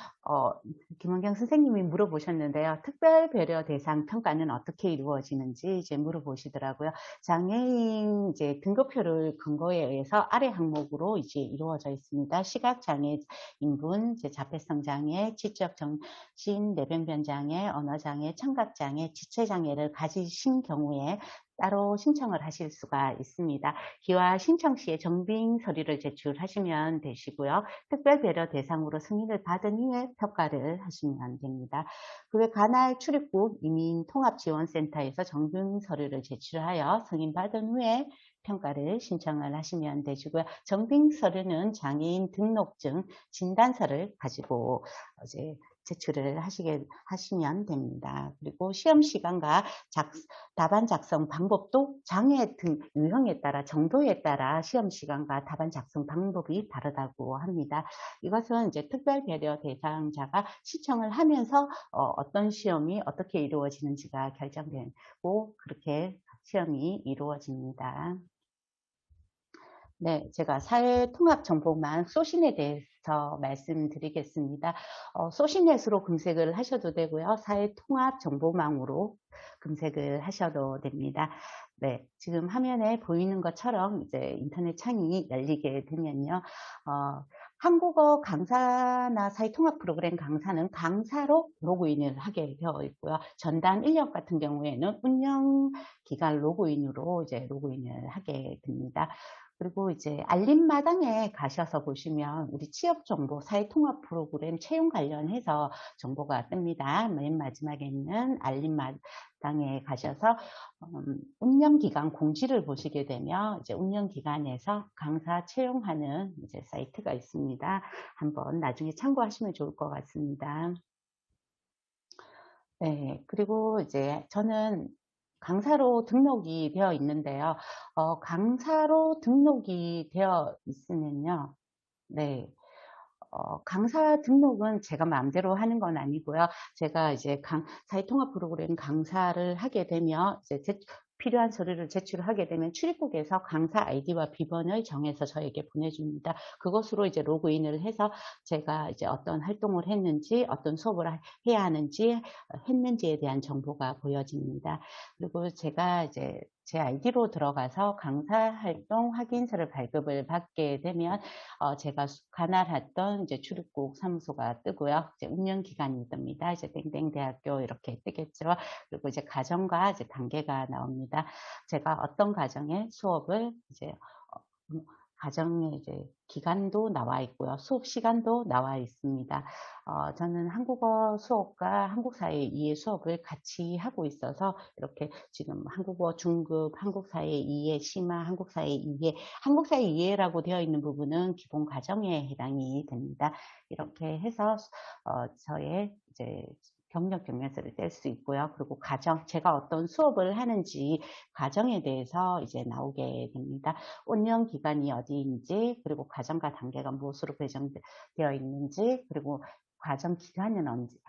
김원경 선생님이 물어보셨는데요. 특별 배려 대상 평가는 어떻게 이루어지는지 이제 물어보시더라고요. 장애인 이제 등급표를 근거에 의해서 아래 항목으로 이제 이루어져 있습니다. 시각장애인분, 이제 자폐성 장애, 지적 정신 내변변 장애, 언어 장애, 청각 장애, 지체 장애를 가지신 경우에 따로 신청을 하실 수가 있습니다. 기와 신청 시에 정빙 서류를 제출하시면 되시고요. 특별 배려 대상으로 승인을 받은 후에 평가를 하시면 됩니다. 그 외 관할 출입국 이민통합지원센터에서 정빙 서류를 제출하여 승인받은 후에 평가를 신청을 하시면 되시고요. 정빙 서류는 장애인 등록증 진단서를 가지고 이제 제출을 하시면 됩니다. 그리고 시험 시간과 답안 작성 방법도 장애 등 유형에 따라 정도에 따라 시험 시간과 답안 작성 방법이 다르다고 합니다. 이것은 이제 특별 배려 대상자가 시청을 하면서 어떤 시험이 어떻게 이루어지는지가 결정되고 그렇게 시험이 이루어집니다. 네, 제가 사회통합정보망 소신에 대해서 말씀드리겠습니다. 소신넷으로 검색을 하셔도 되고요. 사회통합정보망으로 검색을 하셔도 됩니다. 네, 지금 화면에 보이는 것처럼 이제 인터넷 창이 열리게 되면요. 한국어 강사나 사회통합 프로그램 강사는 강사로 로그인을 하게 되어 있고요. 전담 인력 같은 경우에는 운영기관 로그인으로 이제 로그인을 하게 됩니다. 그리고 이제 알림마당에 가셔서 보시면 우리 취업정보, 사회통합 프로그램 채용 관련해서 정보가 뜹니다. 맨 마지막에 있는 알림마당에 가셔서 운영기관 공지를 보시게 되면 이제 운영기관에서 강사 채용하는 이제 사이트가 있습니다. 한번 나중에 참고하시면 좋을 것 같습니다. 네, 그리고 이제 저는 강사로 등록이 되어 있는데요. 강사로 등록이 되어 있으면요. 네. 강사 등록은 제가 마음대로 하는 건 아니고요. 제가 이제 사회통합 프로그램 강사를 하게 되면 이제 필요한 서류를 제출하게 되면 출입국에서 강사 아이디와 비번을 정해서 저에게 보내줍니다. 그것으로 이제 로그인을 해서 제가 이제 어떤 활동을 했는지, 어떤 수업을 해야 하는지, 했는지에 대한 정보가 보여집니다. 그리고 제가 이제 제 아이디로 들어가서 강사 활동 확인서를 발급을 받게 되면 제가 관할했던 이제 출입국 사무소가 뜨고요. 이제 운영 기간이 뜹니다. 이제 땡땡 대학교 이렇게 뜨겠죠. 그리고 이제 과정과 이제 단계가 나옵니다. 제가 어떤 과정의 수업을 이제 과정의 이제 기간도 나와 있고요. 수업 시간도 나와 있습니다. 저는 한국어 수업과 한국사회 이해 수업을 같이 하고 있어서 이렇게 지금 한국어 중급, 한국사회 이해 심화, 한국사회 이해, 한국사회 이해라고 되어 있는 부분은 기본 과정에 해당이 됩니다. 이렇게 해서 저의 이제 경력 경력서를 뗄 수 있고요. 그리고 과정, 제가 어떤 수업을 하는지 과정에 대해서 이제 나오게 됩니다. 운영 기간이 어디인지, 그리고 과정과 단계가 무엇으로 배정되어 있는지, 그리고 과정 기간은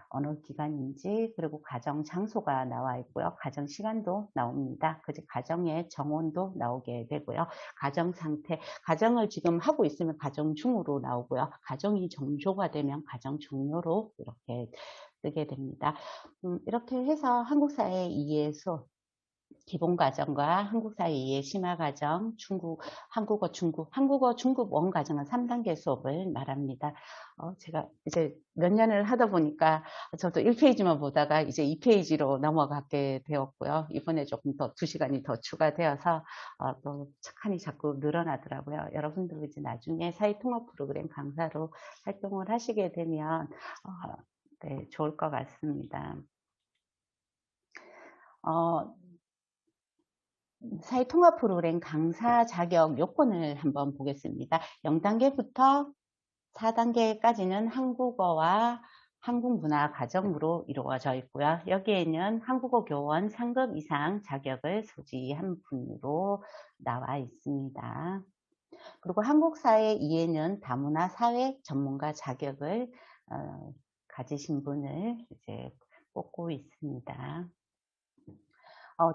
어느 기간인지, 그리고 과정 장소가 나와 있고요. 과정 시간도 나옵니다. 그래서 과정의 정원도 나오게 되고요. 과정 상태, 과정을 지금 하고 있으면 과정 중으로 나오고요. 과정이 종료가 되면 과정 종료로 이렇게 뜨게 됩니다. 이렇게 해서 한국사회 이해 수업, 기본 과정과 한국사회 이해 심화 과정, 한국어 중급 원 과정은 3단계 수업을 말합니다. 제가 이제 몇 년을 하다 보니까 저도 1페이지만 보다가 이제 2페이지로 넘어가게 되었고요. 이번에 조금 더 2시간이 더 추가되어서 또 착한이 자꾸 늘어나더라고요. 여러분들 이제 나중에 사회통합 프로그램 강사로 활동을 하시게 되면 네, 좋을 것 같습니다. 사회통합 프로그램 강사 자격 요건을 한번 보겠습니다. 0단계부터 4단계까지는 한국어와 한국문화 과정으로 이루어져 있고요. 여기에는 한국어 교원 3급 이상 자격을 소지한 분으로 나와 있습니다. 그리고 한국사회 이해는 다문화 사회 전문가 자격을 가지신 분을 이제 뽑고 있습니다.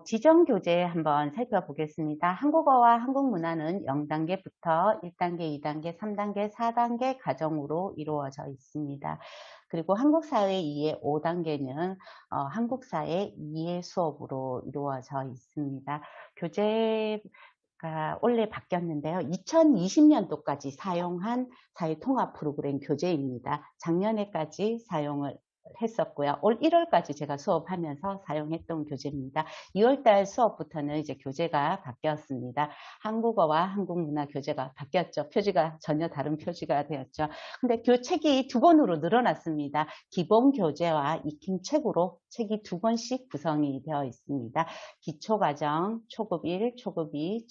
지정 교재 한번 살펴보겠습니다. 한국어와 한국문화는 0단계부터 1단계, 2단계, 3단계, 4단계 과정으로 이루어져 있습니다. 그리고 한국사회 이해 5단계는 한국사회 이해 수업으로 이루어져 있습니다. 교재가 원래 바뀌었는데요. 2020년도까지 사용한 사회통합 프로그램 교재입니다. 작년에까지 사용을 했었고요. 올 1월까지 제가 수업하면서 사용했던 교재입니다. 2월달 수업부터는 이제 교재가 바뀌었습니다. 한국어와 한국문화 교재가 바뀌었죠. 표지가 전혀 다른 표지가 되었죠. 근데 책이 2권으로 늘어났습니다. 기본 교재와 익힘책으로 책이 2권씩 구성이 되어 있습니다. 기초과정, 초급 1, 초급 2,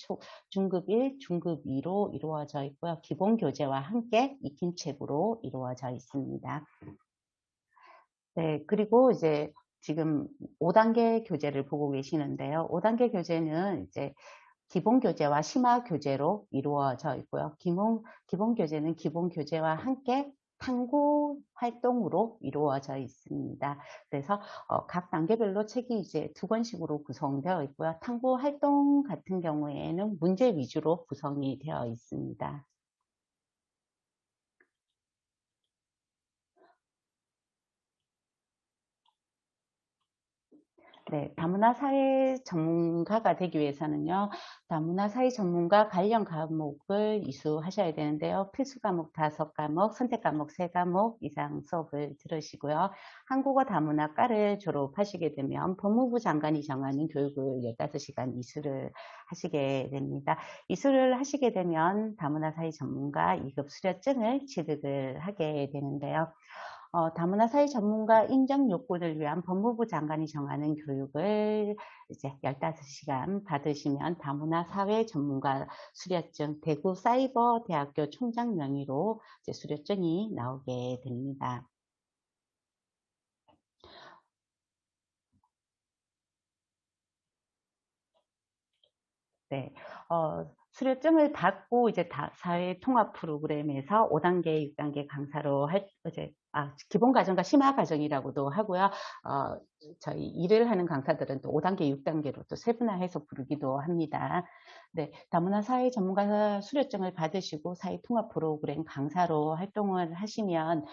중급 1, 중급 2로 이루어져 있고요. 기본 교재와 함께 익힘책으로 이루어져 있습니다. 네, 그리고 이제 지금 5단계 교재를 보고 계시는데요. 5단계 교재는 이제 기본 교재와 심화 교재로 이루어져 있고요. 기본 교재는 기본 교재와 함께 탐구 활동으로 이루어져 있습니다. 그래서 각 단계별로 책이 이제 2권씩으로 구성되어 있고요. 탐구 활동 같은 경우에는 문제 위주로 구성이 되어 있습니다. 네, 다문화 사회 전문가가 되기 위해서는요, 다문화 사회 전문가 관련 과목을 이수하셔야 되는데요. 필수 과목 5과목, 선택 과목 3과목 이상 수업을 들으시고요. 한국어 다문화과를 졸업하시게 되면 법무부 장관이 정하는 교육을 15시간 이수를 하시게 됩니다. 이수를 하시게 되면 다문화 사회 전문가 2급 수료증을 취득을 하게 되는데요. 다문화 사회 전문가 인정 요건을 위한 법무부 장관이 정하는 교육을 이제 15시간 받으시면 다문화 사회 전문가 수료증 대구 사이버 대학교 총장 명의로 이제 수료증이 나오게 됩니다. 네, 수료증을 받고 이제 사회 통합 프로그램에서 5단계, 6단계 강사로 기본 과정과 심화 과정이라고도 하고요. 저희 일을 하는 강사들은 또 5단계, 6단계로 또 세분화해서 부르기도 합니다. 네, 다문화 사회 전문가 수료증을 받으시고 사회 통합 프로그램 강사로 활동을 하시면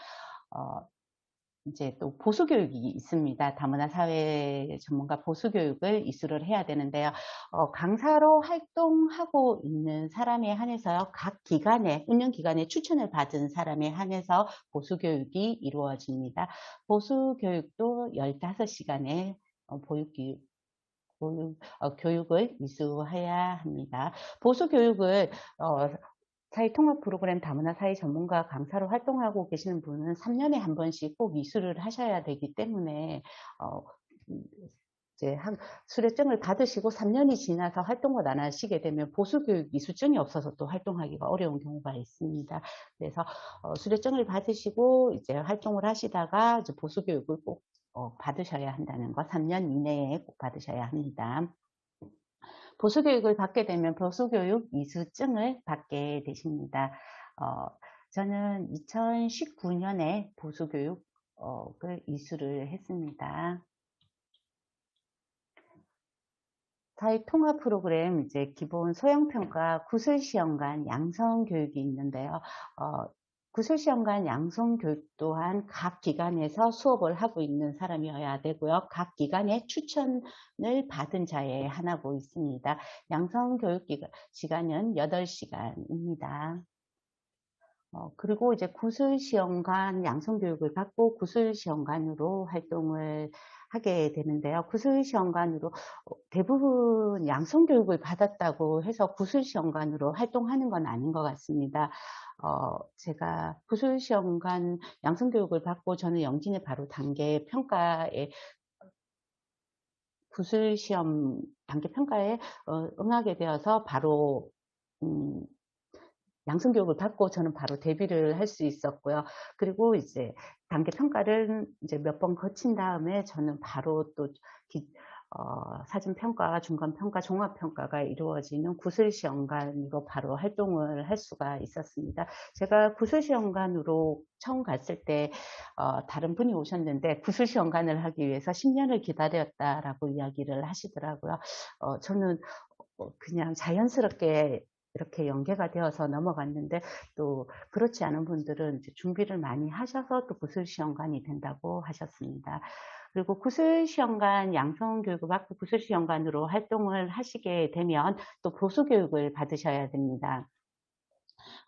이제 또 보수교육이 있습니다. 다문화 사회 전문가 보수교육을 이수를 해야 되는데요. 강사로 활동하고 있는 사람에 한해서요. 각 기관에, 운영기관에 추천을 받은 사람에 한해서 보수교육이 이루어집니다. 보수교육도 15시간의 교육을 이수해야 합니다. 보수교육을 사회통합 프로그램 다문화 사회 전문가 강사로 활동하고 계시는 분은 3년에 한 번씩 꼭 이수를 하셔야 되기 때문에 이제 수료증을 받으시고 3년이 지나서 활동을 안 하시게 되면 보수교육 이수증이 없어서 또 활동하기가 어려운 경우가 있습니다. 그래서 수료증을 받으시고 이제 활동을 하시다가 이제 보수교육을 꼭 받으셔야 한다는 거, 3년 이내에 꼭 받으셔야 합니다. 보수교육을 받게 되면 보수교육 이수증을 받게 되십니다. 저는 2019년에 보수교육을 이수를 했습니다. 사회통합 프로그램 이제 기본 소형평가 구술시험관 양성교육이 있는데요. 구술시험관 양성교육 또한 각 기관에서 수업을 하고 있는 사람이어야 되고요. 각 기관의 추천을 받은 자에 한하고 있습니다. 양성교육 시간은 8시간입니다. 그리고 이제 구술시험관 양성교육을 받고 구술시험관으로 활동을 하게 되는데요. 구술시험관으로 대부분 양성교육을 받았다고 해서 구술시험관으로 활동하는 건 아닌 것 같습니다. 제가 구술시험관 양성교육을 받고 저는 영진의 바로 단계 평가에 구술시험 단계 평가에 응하게 되어서 바로 양성교육을 받고 저는 바로 데뷔를 할 수 있었고요. 그리고 이제 단계 평가를 이제 몇 번 거친 다음에 저는 바로 또 사전평가, 중간평가, 종합평가가 이루어지는 구술시험관으로 바로 활동을 할 수가 있었습니다. 제가 구술시험관으로 처음 갔을 때 다른 분이 오셨는데 구술시험관을 하기 위해서 10년을 기다렸다라고 이야기를 하시더라고요. 저는 그냥 자연스럽게 이렇게 연계가 되어서 넘어갔는데 또 그렇지 않은 분들은 이제 준비를 많이 하셔서 또 구술시험관이 된다고 하셨습니다. 그리고 구술시험관 양성교육을 받고 구술시험관으로 활동을 하시게 되면 또 보수교육을 받으셔야 됩니다.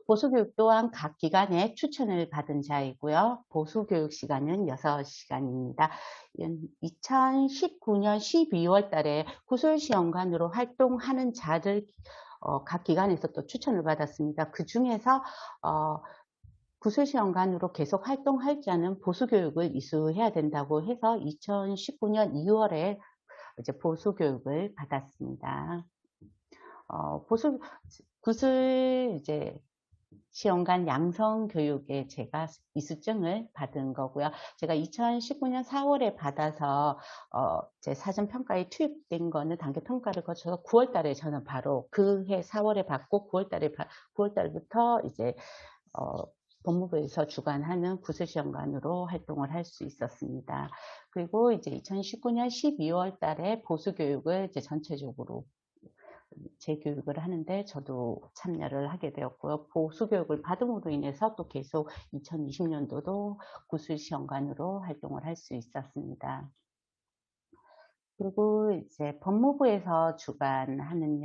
보수교육 또한 각 기관에 추천을 받은 자이고요. 보수교육 시간은 6시간입니다. 2019년 12월 달에 구술시험관으로 활동하는 자를 각 기관에서 또 추천을 받았습니다. 그 중에서 구술시험관으로 계속 활동할 자는 보수교육을 이수해야 된다고 해서 2019년 2월에 이제 보수교육을 받았습니다. 구술 이제 시험관 양성교육에 제가 이수증을 받은 거고요. 제가 2019년 4월에 받아서 제 사전평가에 투입된 거는 단계평가를 거쳐서 9월 달에 저는 바로 그해 4월에 받고 9월 달부터 이제 법무부에서 주관하는 구술시험관으로 활동을 할 수 있었습니다. 그리고 이제 2019년 12월 달에 보수교육을 이제 전체적으로 재교육을 하는데 저도 참여를 하게 되었고요. 보수교육을 받음으로 인해서 또 계속 2020년도도 구술시험관으로 활동을 할 수 있었습니다. 그리고 이제 법무부에서 주관하는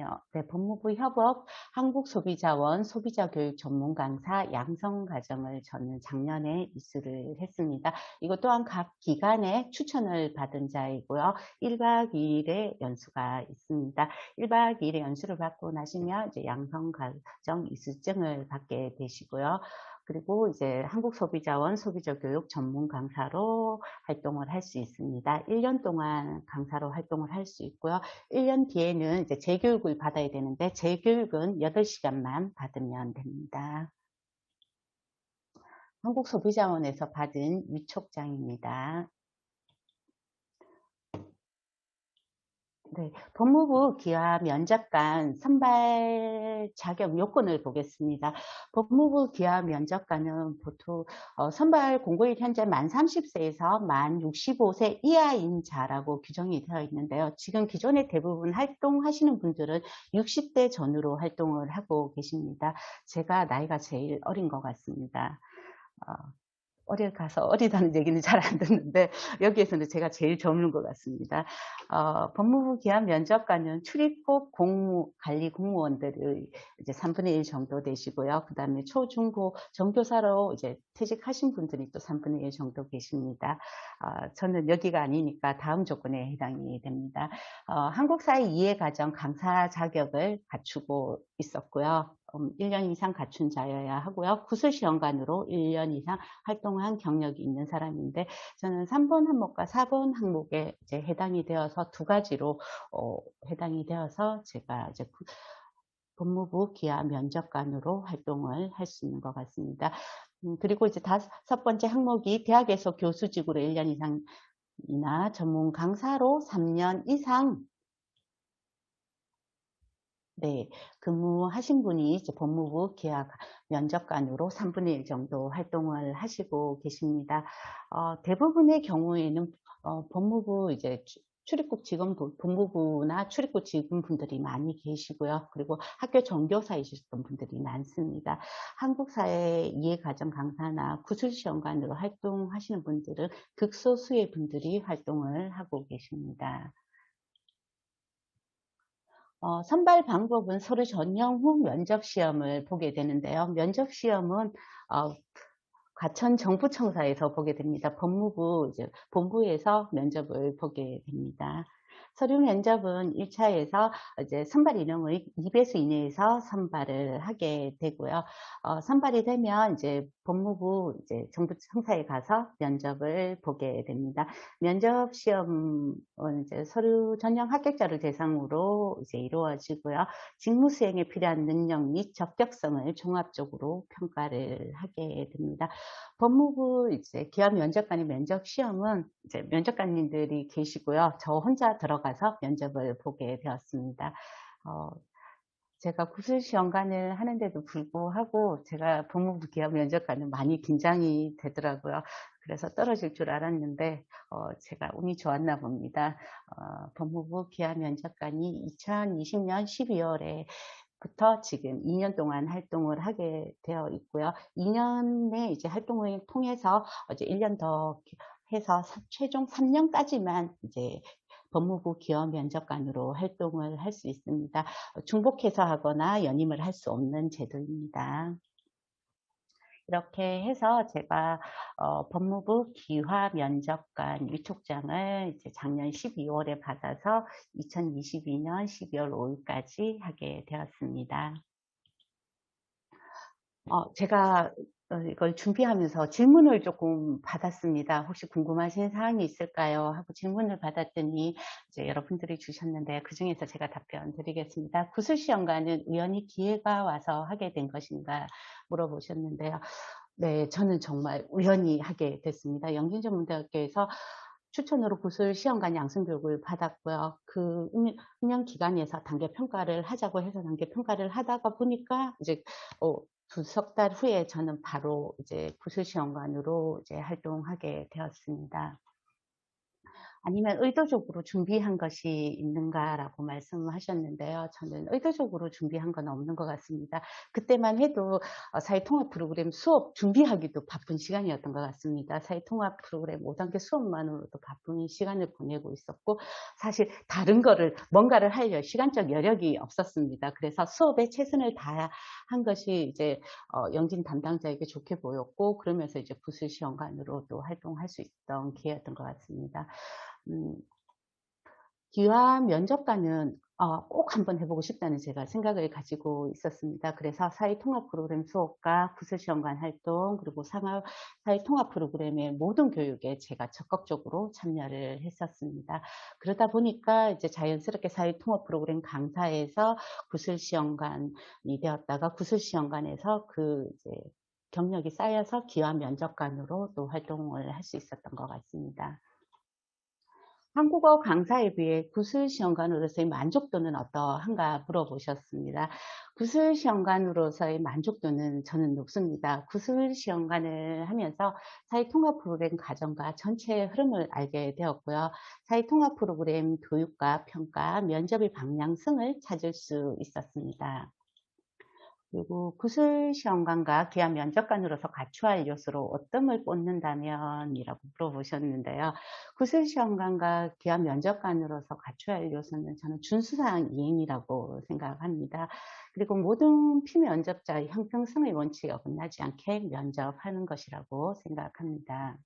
법무부 협업 한국소비자원 소비자교육 전문강사 양성과정을 저는 작년에 이수를 했습니다. 이것 또한 각 기관에 추천을 받은 자이고요. 1박 2일의 연수가 있습니다. 1박 2일의 연수를 받고 나시면 이제 양성과정 이수증을 받게 되시고요. 그리고 이제 한국소비자원 소비자교육 전문 강사로 활동을 할 수 있습니다. 1년 동안 강사로 활동을 할 수 있고요. 1년 뒤에는 이제 재교육을 받아야 되는데 재교육은 8시간만 받으면 됩니다. 한국소비자원에서 받은 위촉장입니다. 네, 법무부 기하 면접관 선발 자격 요건을 보겠습니다. 법무부 기하 면접관은 보통 선발 공고일 현재 만 30세에서 만 65세 이하인 자라고 규정이 되어 있는데요. 지금 기존에 대부분 활동하시는 분들은 60대 전후로 활동을 하고 계십니다. 제가 나이가 제일 어린 것 같습니다. 어, 어딜 가서 어리다는 얘기는 잘 안 듣는데 여기에서는 제가 제일 젊은 것 같습니다. 법무부 기한 면접관은 출입국 관리 공무원들의 이제 3분의 1 정도 되시고요. 그 다음에 초, 중, 고 정교사로 이제 퇴직하신 분들이 또 3분의 1 정도 계십니다. 저는 여기가 아니니까 다음 조건에 해당이 됩니다. 한국사회 이해과정 강사 자격을 갖추고 있었고요. 1년 이상 갖춘 자여야 하고요. 구술시험관으로 1년 이상 활동한 경력이 있는 사람인데 저는 3번 항목과 4번 항목에 이제 해당이 되어서 두 가지로 해당이 되어서 제가 이제 법무부 기하 면접관으로 활동을 할 수 있는 것 같습니다. 그리고 이제 5번째 항목이 대학에서 교수직으로 1년 이상이나 전문 강사로 3년 이상 네, 근무하신 분이 이제 법무부 기하 면접관으로 3분의 1 정도 활동을 하시고 계십니다. 대부분의 경우에는 법무부 이제 출입국 직원 법무부나 출입국 직원 분들이 많이 계시고요. 그리고 학교 정교사이셨던 분들이 많습니다. 한국사회 이해과정 강사나 구술시험관으로 활동하시는 분들은 극소수의 분들이 활동을 하고 계십니다. 선발 방법은 서류 전형 후 면접 시험을 보게 되는데요. 면접 시험은 과천 정부청사에서 보게 됩니다. 법무부 이제 본부에서 면접을 보게 됩니다. 서류 면접은 1차에서 이제 선발 인원의 2배수 이내에서 선발을 하게 되고요. 선발이 되면 이제 법무부 이제 정부청사에 가서 면접을 보게 됩니다. 면접 시험은 이제 서류 전형 합격자를 대상으로 이제 이루어지고요. 직무 수행에 필요한 능력 및 적격성을 종합적으로 평가를 하게 됩니다. 법무부 이제 기하 면접관의 면접 시험은 이제 면접관님들이 계시고요. 저 혼자 들어가서 면접을 보게 되었습니다. 제가 구술시험관을 하는데도 불구하고 제가 법무부 기하 면접관은 많이 긴장이 되더라고요. 그래서 떨어질 줄 알았는데 제가 운이 좋았나 봅니다. 법무부 기하 면접관이 2020년 12월에 부터 지금 2년 동안 활동을 하게 되어 있고요. 2년의 이제 활동을 통해서 이제 1년 더 해서 최종 3년까지만 이제 법무부 기업 면접관으로 활동을 할 수 있습니다. 중복해서 하거나 연임을 할 수 없는 제도입니다. 이렇게 해서 제가 법무부 기하 면접관 위촉장을 이제 작년 12월에 받아서 2022년 12월 5일까지 하게 되었습니다. 제가 이걸 준비하면서 질문을 조금 받았습니다. 혹시 궁금하신 사항이 있을까요? 하고 질문을 받았더니 이제 여러분들이 주셨는데 그 중에서 제가 답변 드리겠습니다. 구술시험관은 우연히 기회가 와서 하게 된 것인가 물어보셨는데요. 네, 저는 정말 우연히 하게 됐습니다. 영진전문대학교에서 추천으로 구술시험관 양성교육을 받았고요. 그 운영기관에서 단계평가를 하자고 해서 단계평가를 하다가 보니까 이제 2석 달 후에 저는 바로 이제 구술시험관으로 이제 활동하게 되었습니다. 아니면 의도적으로 준비한 것이 있는가라고 말씀하셨는데요. 저는 의도적으로 준비한 건 없는 것 같습니다. 그때만 해도 사회통합 프로그램 수업 준비하기도 바쁜 시간이었던 것 같습니다. 사회통합 프로그램 5단계 수업만으로도 바쁜 시간을 보내고 있었고 사실 다른 거를 뭔가를 하려 시간적 여력이 없었습니다. 그래서 수업에 최선을 다한 것이 이제 영진 담당자에게 좋게 보였고 그러면서 이제 구술시험관으로도 활동할 수 있던 기회였던 것 같습니다. 기하 면접관은 꼭 한번 해보고 싶다는 제가 생각을 가지고 있었습니다. 그래서 사회통합 프로그램 수업과 구술시험관 활동 그리고 사회통합 프로그램의 모든 교육에 제가 적극적으로 참여를 했었습니다. 그러다 보니까 이제 자연스럽게 사회통합 프로그램 강사에서 구술시험관이 되었다가 구술시험관에서 그 이제 경력이 쌓여서 기하 면접관으로 또 활동을 할 수 있었던 것 같습니다. 한국어 강사에 비해 구술시험관으로서의 만족도는 어떠한가 물어보셨습니다. 구술시험관으로서의 만족도는 저는 높습니다. 구술시험관을 하면서 사회통합 프로그램 과정과 전체의 흐름을 알게 되었고요. 사회통합 프로그램 교육과 평가, 면접의 방향성을 찾을 수 있었습니다. 그리고 구술시험관과 기하 면접관으로서 갖춰야 할 요소로 어떤 걸 꼽는다면 이라고 물어보셨는데요. 구술시험관과 기하 면접관으로서 갖춰야 할 요소는 저는 준수사항 이행이라고 생각합니다. 그리고 모든 피면접자의 형평성의 원칙에 어긋나지 않게 면접하는 것이라고 생각합니다.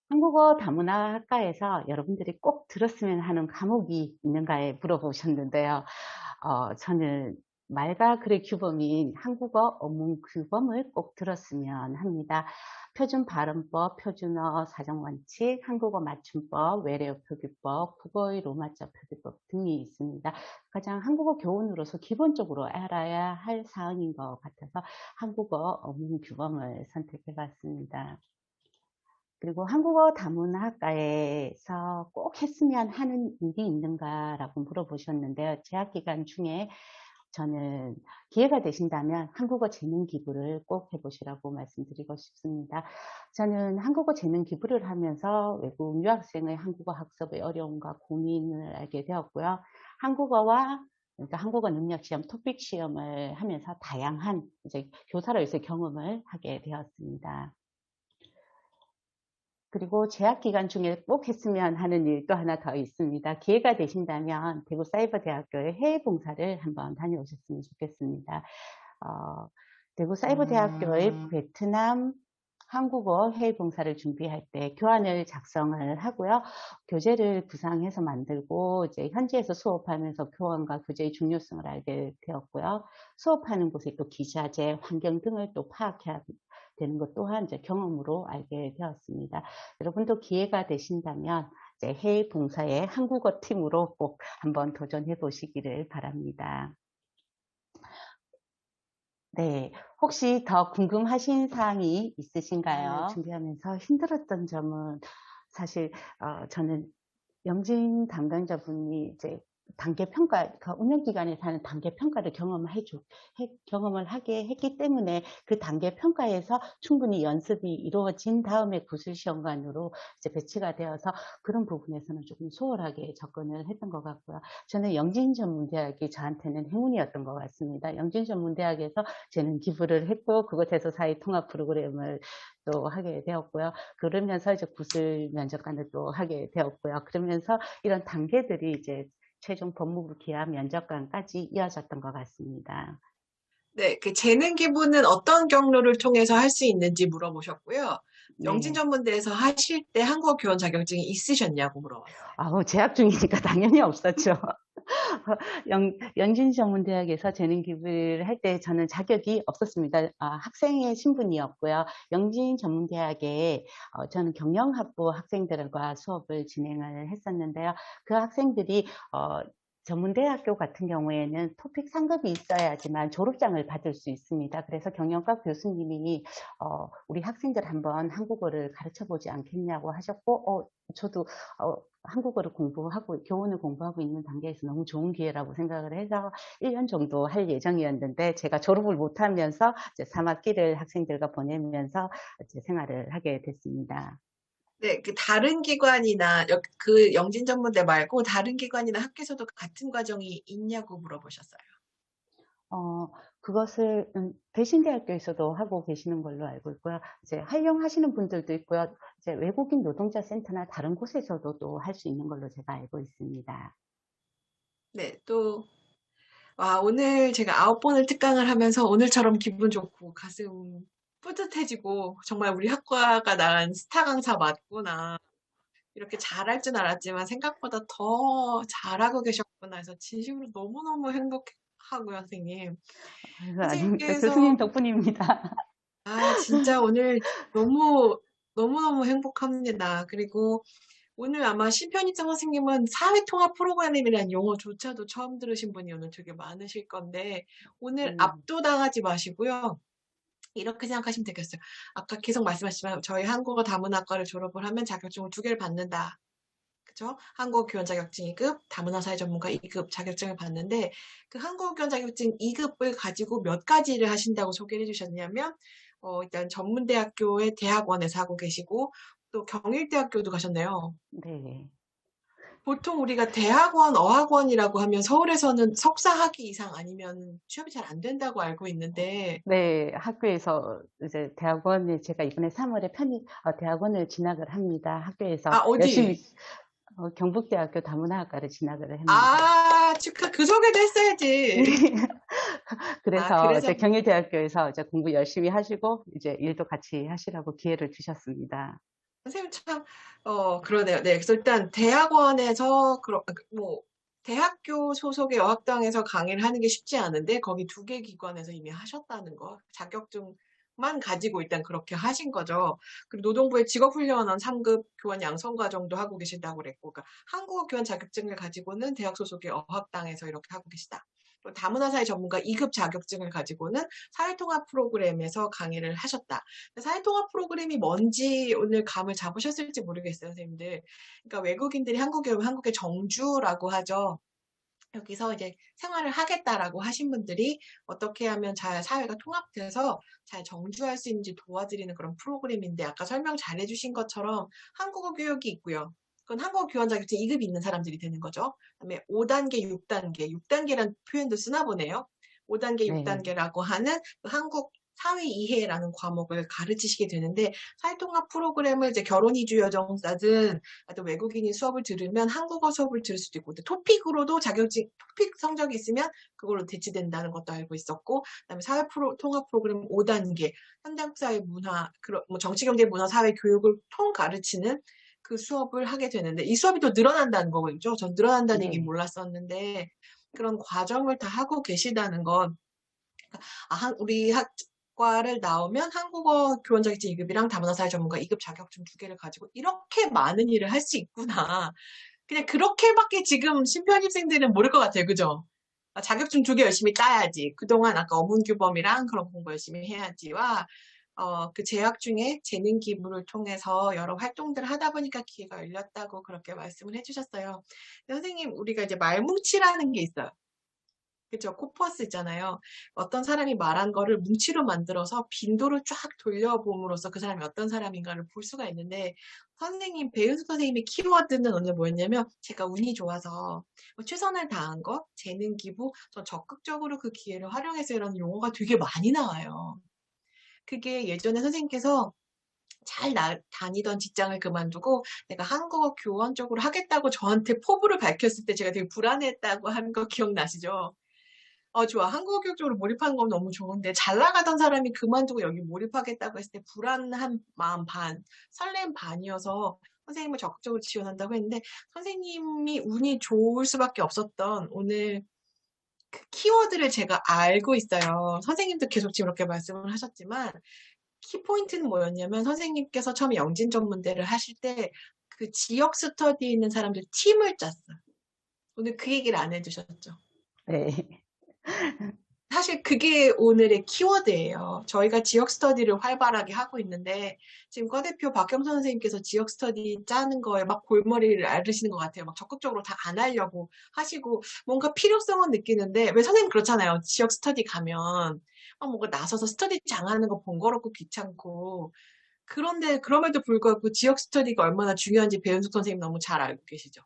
한국어 다문화학과에서 여러분들이 꼭 들었으면 하는 과목이 있는가에 물어보셨는데요. 저는 말과 글의 규범인 한국어 어문 규범을 꼭 들었으면 합니다. 표준 발음법, 표준어 사정원칙, 한국어 맞춤법, 외래어 표기법, 국어의 로마자 표기법 등이 있습니다. 가장 한국어 교훈으로서 기본적으로 알아야 할 사항인 것 같아서 한국어 어문 규범을 선택해 봤습니다. 그리고 한국어 다문화학과에서 꼭 했으면 하는 일이 있는가라고 물어보셨는데요. 재학 기간 중에 저는 기회가 되신다면 한국어 재능 기부를 꼭 해보시라고 말씀드리고 싶습니다. 저는 한국어 재능 기부를 하면서 외국 유학생의 한국어 학습의 어려움과 고민을 알게 되었고요. 그러니까 한국어 능력 시험, 토픽 시험을 하면서 다양한 이제 교사로서의 경험을 하게 되었습니다. 그리고 재학 기간 중에 꼭 했으면 하는 일 또 하나 더 있습니다. 기회가 되신다면 대구사이버대학교의 해외 봉사를 한번 다녀오셨으면 좋겠습니다. 대구사이버대학교의 베트남 한국어 해외 봉사를 준비할 때 교환을 작성을 하고요. 교재를 구상해서 만들고 이제 현지에서 수업하면서 교환과 교재의 중요성을 알게 되었고요. 수업하는 곳의 또 기자재, 환경 등을 또 파악해야 되는 것 또한 이제 경험으로 알게 되었습니다. 여러분도 기회가 되신다면 이제 해외 봉사의 한국어 팀으로 꼭 한번 도전해 보시기를 바랍니다. 네, 혹시 더 궁금하신 사항이 있으신가요? 준비하면서 힘들었던 점은 사실 저는 영진 담당자분이 이제 단계 평가, 그 운영 기관에서 하는 단계 평가를 경험을 하게 했기 때문에 그 단계 평가에서 충분히 연습이 이루어진 다음에 구술시험관으로 이제 배치가 되어서 그런 부분에서는 조금 수월하게 접근을 했던 것 같고요. 저는 영진전문대학이 저한테는 행운이었던 것 같습니다. 영진전문대학에서 저는 기부를 했고 그곳에서 사회통합 프로그램을 또 하게 되었고요. 그러면서 이제 구술 면접관을 또 하게 되었고요. 그러면서 이런 단계들이 이제 최종 법무부 기하 면접관까지 이어졌던 것 같습니다. 네, 그 재능 기부는 어떤 경로를 통해서 할 수 있는지 물어보셨고요. 네. 영진전문대에서 하실 때 한국어 교원 자격증이 있으셨냐고 물어봤어요. 재학 중이니까 당연히 없었죠. 영진전문대학에서 재능 기부를 할 때 저는 자격이 없었습니다. 학생의 신분이었고요. 영진전문대학에 저는 경영학부 학생들과 수업을 진행을 했었는데요. 그 학생들이 전문대학교 같은 경우에는 토픽 상급이 있어야지만 졸업장을 받을 수 있습니다. 그래서 경영과 교수님이 우리 학생들 한번 한국어를 가르쳐 보지 않겠냐고 하셨고 저도 한국어를 공부하고 교원을 공부하고 있는 단계에서 너무 좋은 기회라고 생각을 해서 1년 정도 할 예정이었는데 제가 졸업을 못하면서 이제 3학기를 학생들과 보내면서 이제 생활을 하게 됐습니다. 네, 그 다른 기관이나 그 영진전문대 말고 다른 기관이나 학교에서도 같은 과정이 있냐고 물어보셨어요. 그것을 대신대학교에서도 하고 계시는 걸로 알고 있고요. 이제 활용하시는 분들도 있고요. 이제 외국인 노동자 센터나 다른 곳에서도 또 할 수 있는 걸로 제가 알고 있습니다. 네, 또 오늘 제가 9번을 특강을 하면서 오늘처럼 기분 좋고 가슴 뿌듯해지고 정말 우리 학과가 난 스타 강사 맞구나. 이렇게 잘할 줄 알았지만 생각보다 더 잘하고 계셨구나 해서 진심으로 너무너무 행복하고요, 선생님. 아닙니다. 선생님께서 교수님 덕분입니다. 진짜 오늘 너무너무 행복합니다. 그리고 오늘 아마 신편입장 선생님은 사회통합 프로그램이라는 용어조차도 처음 들으신 분이 오늘 되게 많으실 건데 오늘 압도당하지 마시고요. 이렇게 생각하시면 되겠어요. 아까 계속 말씀하셨지만 저희 한국어 다문학과를 졸업을 하면 자격증을 2개를 받는다. 그죠? 한국어 교원 자격증 2급, 다문화 사회 전문가 2급 자격증을 받는데 그 한국어 교원 자격증 2급을 가지고 몇 가지를 하신다고 소개를 해주셨냐면 일단 전문대학교의 대학원에서 하고 계시고 또 경일대학교도 가셨네요. 네. 보통 우리가 대학원, 어학원이라고 하면 서울에서는 석사 학위 이상 아니면 취업이 잘 안 된다고 알고 있는데 네, 학교에서 이제 대학원에 제가 이번에 3월에 대학원을 진학을 합니다. 학교에서 열심히 어디? 경북대학교 다문화학과를 진학을 합니다. 아, 그 소개도 했어야지. 그래서 그래서 이제 경희대학교에서 이제 공부 열심히 하시고 이제 일도 같이 하시라고 기회를 주셨습니다. 선생님 참, 그러네요. 네. 그래서 일단 대학원에서, 대학교 소속의 어학당에서 강의를 하는 게 쉽지 않은데, 거기 2개 기관에서 이미 하셨다는 거. 자격증만 가지고 일단 그렇게 하신 거죠. 그리고 노동부의 직업훈련원 3급 교원 양성과정도 하고 계신다고 그랬고, 그러니까 한국어 교원 자격증을 가지고는 대학 소속의 어학당에서 이렇게 하고 계시다. 또 다문화사회 전문가 2급 자격증을 가지고는 사회통합 프로그램에서 강의를 하셨다. 사회통합 프로그램이 뭔지 오늘 감을 잡으셨을지 모르겠어요, 선생님들. 그러니까 외국인들이 한국에 오면 한국의 정주라고 하죠. 여기서 이제 생활을 하겠다라고 하신 분들이 어떻게 하면 잘 사회가 통합돼서 잘 정주할 수 있는지 도와드리는 그런 프로그램인데 아까 설명 잘 해주신 것처럼 한국어 교육이 있고요. 그건 한국어 교원 자격증 2급이 있는 사람들이 되는 거죠. 그다음에 5단계, 6단계, 6단계라는 표현도 쓰나 보네요. 5단계, 네. 6단계라고 하는 그 한국 사회 이해라는 과목을 가르치시게 되는데 사회통합 프로그램을 이제 결혼 이주 여정자든 또 외국인이 수업을 들으면 한국어 수업을 들을 수도 있고 토픽으로도 토픽 성적이 있으면 그걸로 대치된다는 것도 알고 있었고 그다음에 통합 프로그램 5단계 현대한국 사회 문화 정치 경제 문화 사회 교육을 통 가르치는 그 수업을 하게 되는데 이 수업이 또 늘어난다는 거죠. 전 늘어난다는 얘기 네. 몰랐었는데 그런 과정을 다 하고 계시다는 건 우리 학과를 나오면 한국어 교원 자격증 2급이랑 다문화 사회 전문가 2급 자격증 2개를 가지고 이렇게 많은 일을 할 수 있구나. 그냥 그렇게밖에 지금 신편입생들은 모를 것 같아요. 그죠? 자격증 2개 열심히 따야지. 그동안 아까 어문규범이랑 그런 공부 열심히 해야지와 그 재학 중에 재능 기부를 통해서 여러 활동들을 하다 보니까 기회가 열렸다고 그렇게 말씀을 해주셨어요. 선생님, 우리가 이제 말뭉치라는 게 있어요. 그죠? 코퍼스 있잖아요. 어떤 사람이 말한 거를 뭉치로 만들어서 빈도를 쫙 돌려봄으로써 그 사람이 어떤 사람인가를 볼 수가 있는데 배은숙 선생님의 키워드는 오늘 뭐였냐면 제가 운이 좋아서 최선을 다한 거, 재능 기부, 전 적극적으로 그 기회를 활용해서 이런 용어가 되게 많이 나와요. 그게 예전에 선생님께서 잘 다니던 직장을 그만두고 내가 한국어 교원 쪽으로 하겠다고 저한테 포부를 밝혔을 때 제가 되게 불안했다고 하는 거 기억나시죠? 좋아. 한국어 교육 쪽으로 몰입하는 건 너무 좋은데 잘 나가던 사람이 그만두고 여기 몰입하겠다고 했을 때 불안한 마음 반, 설렘 반이어서 선생님을 적극적으로 지원한다고 했는데 선생님이 운이 좋을 수밖에 없었던 오늘 그 키워드를 제가 알고 있어요. 선생님도 계속 지금 이렇게 말씀을 하셨지만 키포인트는 뭐였냐면 선생님께서 처음에 영진 전문대를 하실 때 그 지역 스터디 있는 사람들 팀을 짰어요. 오늘 그 얘기를 안 해주셨죠. 네. 사실 그게 오늘의 키워드예요. 저희가 지역 스터디를 활발하게 하고 있는데 지금 과대표 박경선 선생님께서 지역 스터디 짜는 거에 막 골머리를 앓으시는 것 같아요. 막 적극적으로 다 안 하려고 하시고 뭔가 필요성은 느끼는데 왜 선생님 그렇잖아요. 지역 스터디 가면 막 뭔가 나서서 스터디장 하는 거 번거롭고 귀찮고 그런데 그럼에도 불구하고 지역 스터디가 얼마나 중요한지 배은숙 선생님 너무 잘 알고 계시죠.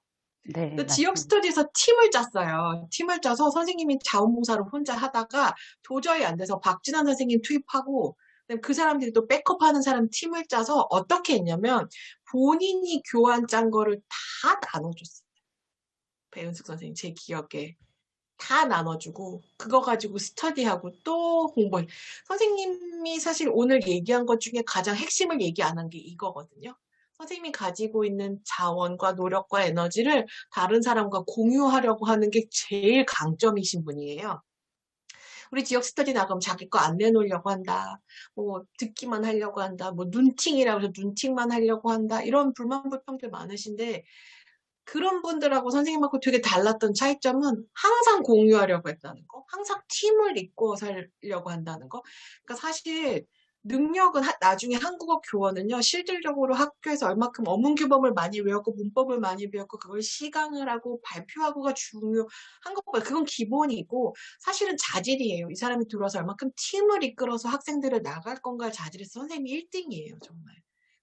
네, 그 지역 맞습니다. 스터디에서 팀을 짰어요. 팀을 짜서 선생님이 자원봉사를 혼자 하다가 도저히 안 돼서 박진환 선생님 투입하고 그 사람들이 또 백업하는 사람 팀을 짜서 어떻게 했냐면 본인이 교환 짠 거를 다 나눠줬어요. 배은숙 선생님 제 기억에 다 나눠주고 그거 가지고 스터디하고 또 공부해. 선생님이 사실 오늘 얘기한 것 중에 가장 핵심을 얘기 안 한 게 이거거든요. 선생님이 가지고 있는 자원과 노력과 에너지를 다른 사람과 공유하려고 하는 게 제일 강점이신 분이에요. 우리 지역 스터디 나가면 자기 거 안 내놓으려고 한다. 뭐 듣기만 하려고 한다. 뭐 눈팅이라고 해서 눈팅만 하려고 한다. 이런 불만 불평들 많으신데 그런 분들하고 선생님하고 되게 달랐던 차이점은 항상 공유하려고 했다는 거, 항상 팀을 이끌어 살려고 한다는 거. 그러니까 사실 능력은 나중에 한국어 교원은요, 실질적으로 학교에서 얼마큼 어문규범을 많이 외웠고 문법을 많이 배웠고 그걸 시강을 하고 발표하고가 중요한 것보다 그건 기본이고 사실은 자질이에요. 이 사람이 들어와서 얼마큼 팀을 이끌어서 학생들을 나갈 건가를 자질해서 선생님이 1등이에요, 정말.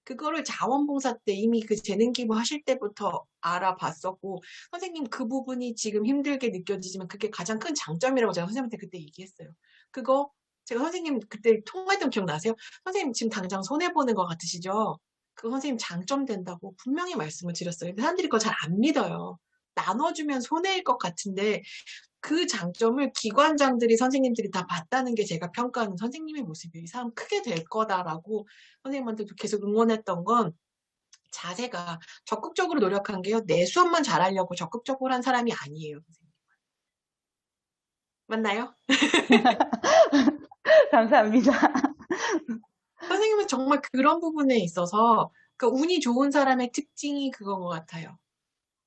그거를 자원봉사 때 이미 그 재능 기부 하실 때부터 알아봤었고 선생님 그 부분이 지금 힘들게 느껴지지만 그게 가장 큰 장점이라고 제가 선생님한테 그때 얘기했어요. 그거 제가 선생님 그때 통화했던 거 기억나세요? 선생님 지금 당장 손해보는 것 같으시죠? 그거 선생님 장점 된다고 분명히 말씀을 드렸어요. 근데 사람들이 그걸 잘 안 믿어요. 나눠주면 손해일 것 같은데 그 장점을 기관장들이 선생님들이 다 봤다는 게 제가 평가하는 선생님의 모습이에요. 이 사람 크게 될 거다라고 선생님한테도 계속 응원했던 건 자세가 적극적으로 노력한 게요. 내 수업만 잘하려고 적극적으로 한 사람이 아니에요. 선생님. 맞나요? 감사합니다. 선생님은 정말 그런 부분에 있어서 그 운이 좋은 사람의 특징이 그건 것 같아요.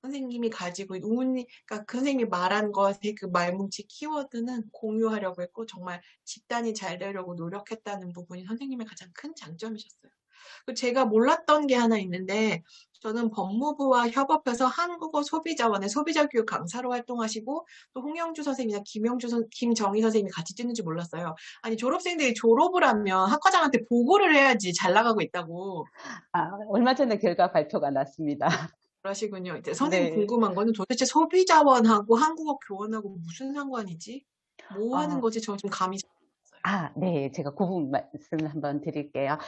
선생님이 가지고 있는 운이, 그러니까 그 선생님이 말한 것의 그 말뭉치 키워드는 공유하려고 했고 정말 집단이 잘 되려고 노력했다는 부분이 선생님의 가장 큰 장점이셨어요. 그리고 제가 몰랐던 게 하나 있는데 저는 법무부와 협업해서 한국어 소비자원의 소비자 교육 강사로 활동하시고 또 홍영주 선생님이나 김정희 선생님이 같이 뛰는 줄 몰랐어요. 아니 졸업생들이 졸업을 하면 학과장한테 보고를 해야지 잘 나가고 있다고. 얼마 전에 결과 발표가 났습니다. 그러시군요. 이제 선생님 네. 궁금한 거는 도대체 소비자원하고 한국어 교원하고 무슨 상관이지? 뭐 하는 어, 거지? 저 좀 감이 잘 안 왔어요. 네. 제가 그 부분 말씀을 한번 드릴게요.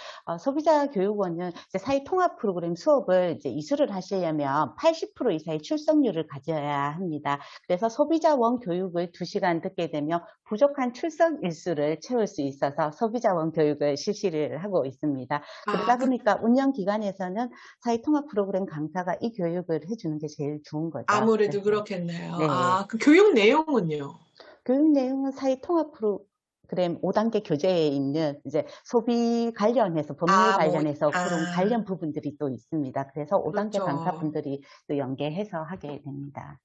소비자 교육원은 이제 사회 통합 프로그램 수업을 이제 이수를 하시려면 80% 이상의 출석률을 가져야 합니다. 그래서 소비자원 교육을 2시간 듣게 되면 부족한 출석 일수를 채울 수 있어서 소비자원 교육을 실시를 하고 있습니다. 그러다 보니까 운영기관에서는 사회 통합 프로그램 강사가 이 교육을 해주는 게 제일 좋은 거죠. 아무래도 그래서, 그렇겠네요. 네. 그 교육 내용은요? 교육 내용은 사회 통합 프로그램 5단계 교재에 있는 이제 소비 관련해서 법률 관련해서 그런 관련 부분들이 또 있습니다. 그래서 5단계 그렇죠. 강사분들이 또 연계해서 하게 됩니다.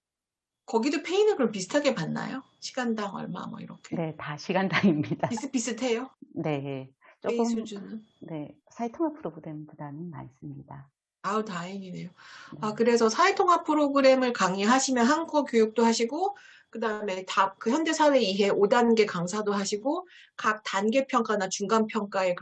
거기도 페이는 그럼 비슷하게 받나요? 시간당 얼마 뭐 이렇게? 네, 다 시간당입니다. 비슷비슷해요? 네, 페이 조금 수준은? 네, 사회 통합 프로그램보다는 많습니다. 아우 다행이네요. 네. 그래서 사회통합 프로그램을 강의하시면 한국어 교육도 하시고 그다음에 그 현대사회 이해 5단계 강사도 하시고 각 단계 평가나 중간 평가에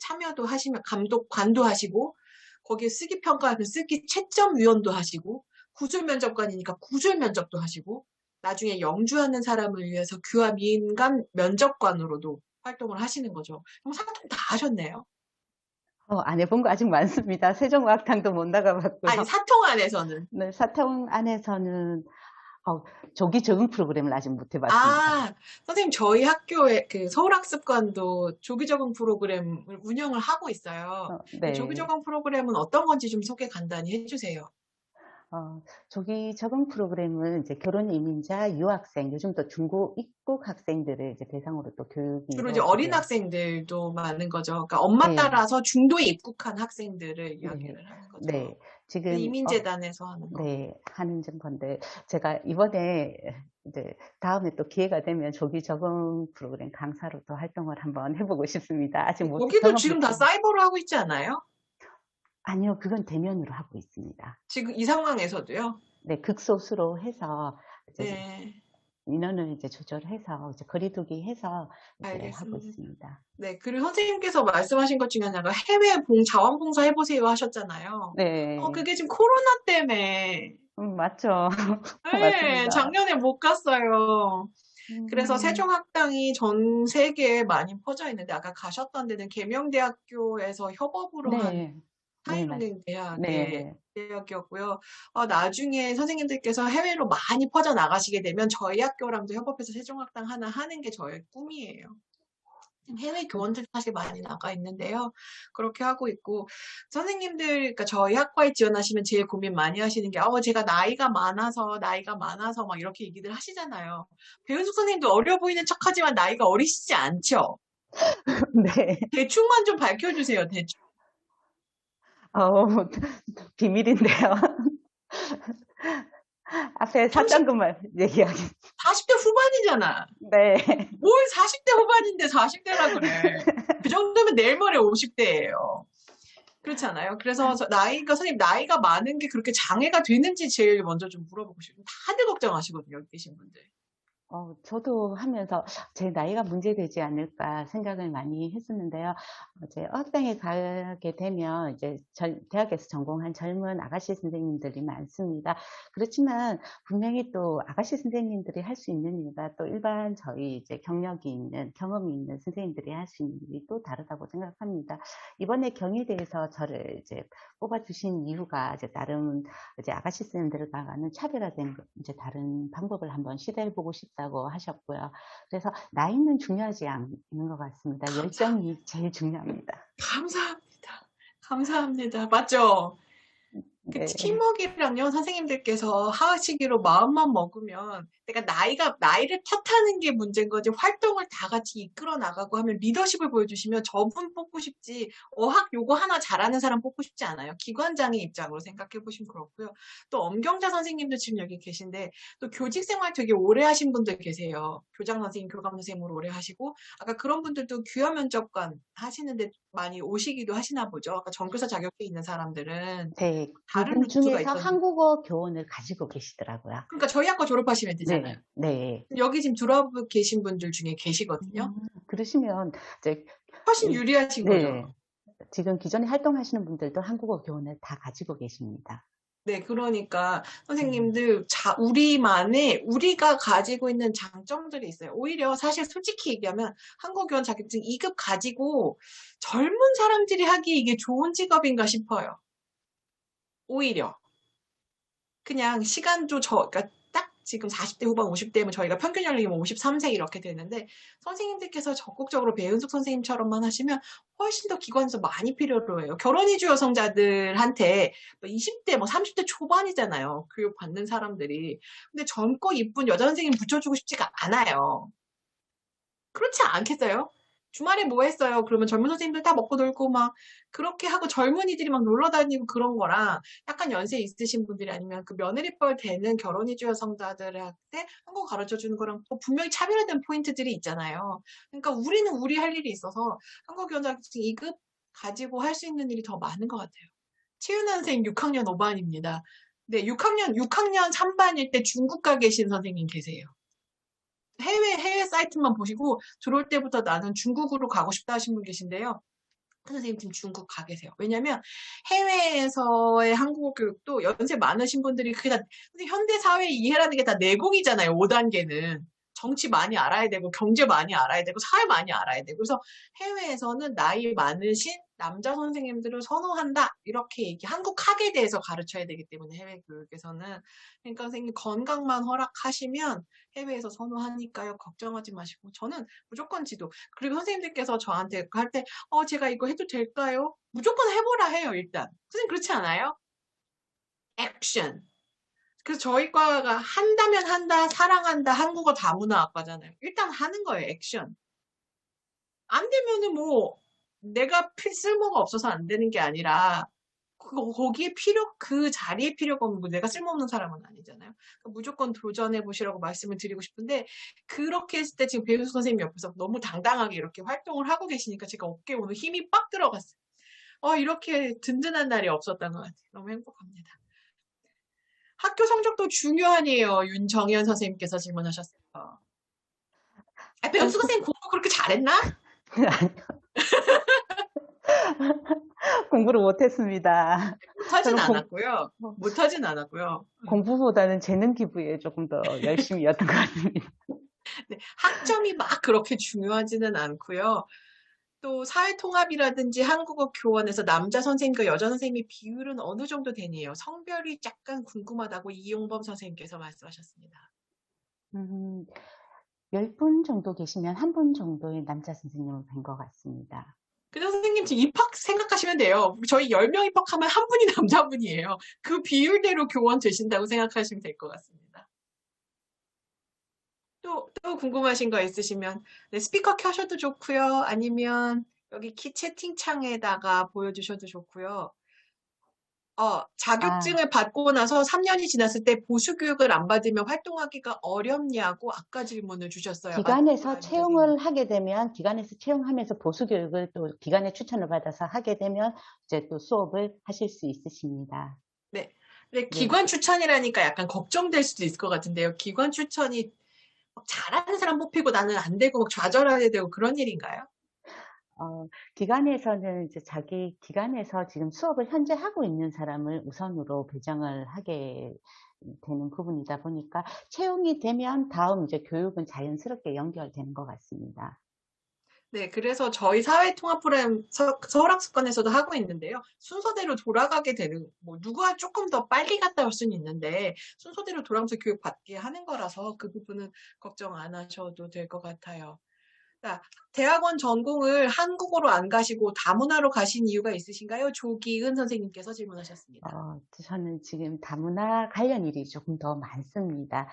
참여도 하시면 감독관도 하시고 거기에 쓰기 평가 쓰기 채점 위원도 하시고 구술 면접관이니까 구술 면접도 하시고 나중에 영주하는 사람을 위해서 규화 민감 면접관으로도 활동을 하시는 거죠. 정말 사통 다 하셨네요. 안 해본 거 아직 많습니다. 세종과학당도 못 나가봤고요. 아니 사통 안에서는. 네, 사통 안에서는 조기 적응 프로그램을 아직 못 해봤습니다. 선생님, 저희 학교에 그 서울학습관도 조기 적응 프로그램을 운영을 하고 있어요. 네. 조기 적응 프로그램은 어떤 건지 좀 소개 간단히 해주세요. 조기 적응 프로그램은 이제 결혼 이민자, 유학생, 요즘 또 중고 입국 학생들을 이제 대상으로 또 교육이 주로 이제 어린 학생들도 많은 거죠. 그러니까 엄마 네. 따라서 중도에 입국한 학생들을 이야기를 하는 거죠. 네. 지금 이민재단에서 하는 거. 네, 하는 건데 제가 이번에 이제 다음에 또 기회가 되면 조기 적응 프로그램 강사로 또 활동을 한번 해보고 싶습니다. 아직 못 여기도 지금 다 사이버로 하고 있지 않아요? 아니요, 그건 대면으로 하고 있습니다. 지금 이 상황에서도요? 네, 극소수로 해서 이제 네. 인원을 이제 조절해서 이제 거리두기 해서 이제 알겠습니다. 하고 있습니다. 네, 그리고 선생님께서 말씀하신 것 중에 하나가 해외 자원봉사 해보세요 하셨잖아요. 네. 그게 지금 코로나 때문에. 맞죠. 네, 맞습니다. 작년에 못 갔어요. 그래서 세종학당이 전 세계에 많이 퍼져 있는데 아까 가셨던 데는 계명대학교에서 협업으로 한 타이로닝 대학의 대학이었고요. 나중에 선생님들께서 해외로 많이 퍼져 나가시게 되면 저희 학교랑도 협업해서 세종학당 하나 하는 게 저의 꿈이에요. 해외 교원들 사실 많이 나가 있는데요. 그렇게 하고 있고 선생님들 그러니까 저희 학과에 지원하시면 제일 고민 많이 하시는 게 제가 나이가 많아서 막 이렇게 얘기들 하시잖아요. 배은숙 선생님도 어려 보이는 척하지만 나이가 어리시지 않죠? 네. 대충만 좀 밝혀주세요. 대충. 비밀인데요. 앞에 30, 잠깐만 얘기하기. 40대 후반이잖아. 네. 뭘 40대 후반인데 40대라 그래. 그 정도면 내일 모레 50대예요. 그렇지 않아요? 그래서 선생님, 나이가 많은 게 그렇게 장애가 되는지 제일 먼저 좀 물어보고 싶어요. 다들 걱정하시거든요, 여기 계신 분들. 저도 하면서 제 나이가 문제되지 않을까 생각을 많이 했었는데요. 이제 어학당에 가게 되면 이제 대학에서 전공한 젊은 아가씨 선생님들이 많습니다. 그렇지만 분명히 또 아가씨 선생님들이 할 수 있는 일과 또 일반 저희 이제 경력이 있는, 경험이 있는 선생님들이 할 수 있는 일이 또 다르다고 생각합니다. 이번에 경희대에서 저를 이제 뽑아주신 이유가 이제 나름 이제 아가씨 선생님들과 가는 차별화된 이제 다른 방법을 한번 시도해보고 싶다고 하셨고요. 그래서 나이는 중요하지 않는 것 같습니다. 열정이 제일 중요합니다. 감사합니다. 감사합니다. 맞죠? 그 네. 팀워크랑요, 선생님들께서 하시기로 마음만 먹으면, 그러니까 나이를 탓하는 게 문제인 거지, 활동을 다 같이 이끌어 나가고 하면 리더십을 보여주시면 저분 뽑고 싶지, 어학 요거 하나 잘하는 사람 뽑고 싶지 않아요. 기관장의 입장으로 생각해 보시면 그렇고요. 또 엄경자 선생님도 지금 여기 계신데, 또 교직 생활 되게 오래 하신 분들 계세요. 교장 선생님, 교감 선생님으로 오래 하시고, 아까 그런 분들도 규화 면접관 하시는데 많이 오시기도 하시나 보죠. 아까 전교사 자격증 있는 사람들은. 네, 다른 그분 루트가 중에서 있던데. 한국어 교원을 가지고 계시더라고요. 그러니까 저희 학과 졸업하시면 되잖아요. 네. 여기 지금 들어와 계신 분들 중에 계시거든요. 그러시면 이제 훨씬 유리하신 거죠. 네, 지금 기존에 활동하시는 분들도 한국어 교원을 다 가지고 계십니다. 네, 그러니까 선생님들 우리가 가지고 있는 장점들이 있어요. 오히려 사실 솔직히 얘기하면 한국교원 자격증 2급 가지고 젊은 사람들이 하기 이게 좋은 직업인가 싶어요. 오히려. 그냥 시간도 그러니까 딱 지금 40대 후반 50대면 저희가 평균 연령이 53세 이렇게 되는데 선생님들께서 적극적으로 배은숙 선생님처럼만 하시면 훨씬 더 기관에서 많이 필요로 해요. 결혼 이주 여성자들한테 20대 30대 초반이잖아요. 교육 받는 사람들이. 근데 젊고 이쁜 여자 선생님 붙여주고 싶지가 않아요. 그렇지 않겠어요? 주말에 뭐 했어요? 그러면 젊은 선생님들 다 먹고 놀고 막 그렇게 하고 젊은이들이 막 놀러 다니고 그런 거랑 약간 연세 있으신 분들이 아니면 그 며느리뻘 되는 결혼 이주 여성자들한테 한국어 가르쳐 주는 거랑 또 분명히 차별화된 포인트들이 있잖아요. 그러니까 우리는 우리 할 일이 있어서 한국 교원 자격증 2급 가지고 할 수 있는 일이 더 많은 것 같아요. 최윤아 선생님 6학년 5반입니다. 네, 6학년 3반일 때 중국 가 계신 선생님 계세요. 해외 사이트만 보시고 들어올 때부터 나는 중국으로 가고 싶다 하신 분 계신데요. 선생님 지금 중국 가 계세요. 왜냐면 해외에서의 한국어 교육도 연세 많으신 분들이 그게 다 현대 사회 이해라는 게 다 내공이잖아요. 5단계는. 정치 많이 알아야 되고 경제 많이 알아야 되고 사회 많이 알아야 되고 그래서 해외에서는 나이 많으신 남자 선생님들을 선호한다 이렇게 한국학에 대해서 가르쳐야 되기 때문에 해외 교육에서는 그러니까 선생님 건강만 허락하시면 해외에서 선호하니까요. 걱정하지 마시고 저는 무조건 지도 그리고 선생님들께서 저한테 할 때 제가 이거 해도 될까요? 무조건 해보라 해요. 일단 선생님 그렇지 않아요? 액션 그래서 저희 과가 한다면 한다, 사랑한다, 한국어 다문화학과잖아요. 일단 하는 거예요, 액션. 안 되면은 뭐, 내가 쓸모가 없어서 안 되는 게 아니라, 거기에 그 자리에 필요가 없는 거 내가 쓸모없는 사람은 아니잖아요. 그러니까 무조건 도전해 보시라고 말씀을 드리고 싶은데, 그렇게 했을 때 지금 배우수 선생님 옆에서 너무 당당하게 이렇게 활동을 하고 계시니까 제가 어깨에 오늘 힘이 빡 들어갔어요. 이렇게 든든한 날이 없었던 것 같아요. 너무 행복합니다. 학교 성적도 중요하네요. 윤정현 선생님께서 질문하셨어요. 배우수 선생님 공부 그렇게 잘했나? 공부를 못했습니다. 못하진 않았고요. 공부보다는 재능 기부에 조금 더 열심히였던 것 같습니다. 네, 학점이 막 그렇게 중요하지는 않고요. 또 사회통합이라든지 한국어 교원에서 남자 선생님과 여자 선생님의 비율은 어느 정도 되네요. 성별이 약간 궁금하다고 이용범 선생님께서 말씀하셨습니다. 10분 정도 계시면 한 분 정도의 남자 선생님을 뵌 것 같습니다. 그냥 선생님 지금 입학 생각하시면 돼요. 저희 10명 입학하면 한 분이 남자분이에요. 그 비율대로 교원 되신다고 생각하시면 될 것 같습니다. 또 궁금하신 거 있으시면 네, 스피커 켜셔도 좋고요. 아니면 여기 채팅창에다가 보여주셔도 좋고요. 아, 자격증을 받고 나서 3년이 지났을 때 보수 교육을 안 받으면 활동하기가 어렵냐고 아까 질문을 주셨어요. 맞고요, 기관에서 아니면 선생님? 채용을 하게 되면, 기관에서 채용하면서 보수교육을 또 기관의 추천을 받아서 하게 되면, 이제 또 수업을 하실 수 있으십니다. 네. 근데 네. 기관 추천이라니까 약간 걱정될 수도 있을 것 같은데요. 기관 추천이 막 잘하는 사람 뽑히고 나는 안 되고 막 좌절하게 되고 그런 일인가요? 기관에서는 이제 자기 기관에서 지금 수업을 현재 하고 있는 사람을 우선으로 배정을 하게 되는 부분이다 보니까 채용이 되면 다음 이제 교육은 자연스럽게 연결되는 것 같습니다. 네, 그래서 저희 사회통합 프로그램 서울학습관에서도 하고 있는데요. 순서대로 돌아가게 되는, 뭐, 누가 조금 더 빨리 갔다 올 수는 있는데, 순서대로 돌아가면서 교육받게 하는 거라서 그 부분은 걱정 안 하셔도 될 것 같아요. 자, 대학원 전공을 한국어로 안 가시고 다문화로 가신 이유가 있으신가요? 조기은 선생님께서 질문하셨습니다. 저는 지금 다문화 관련 일이 조금 더 많습니다.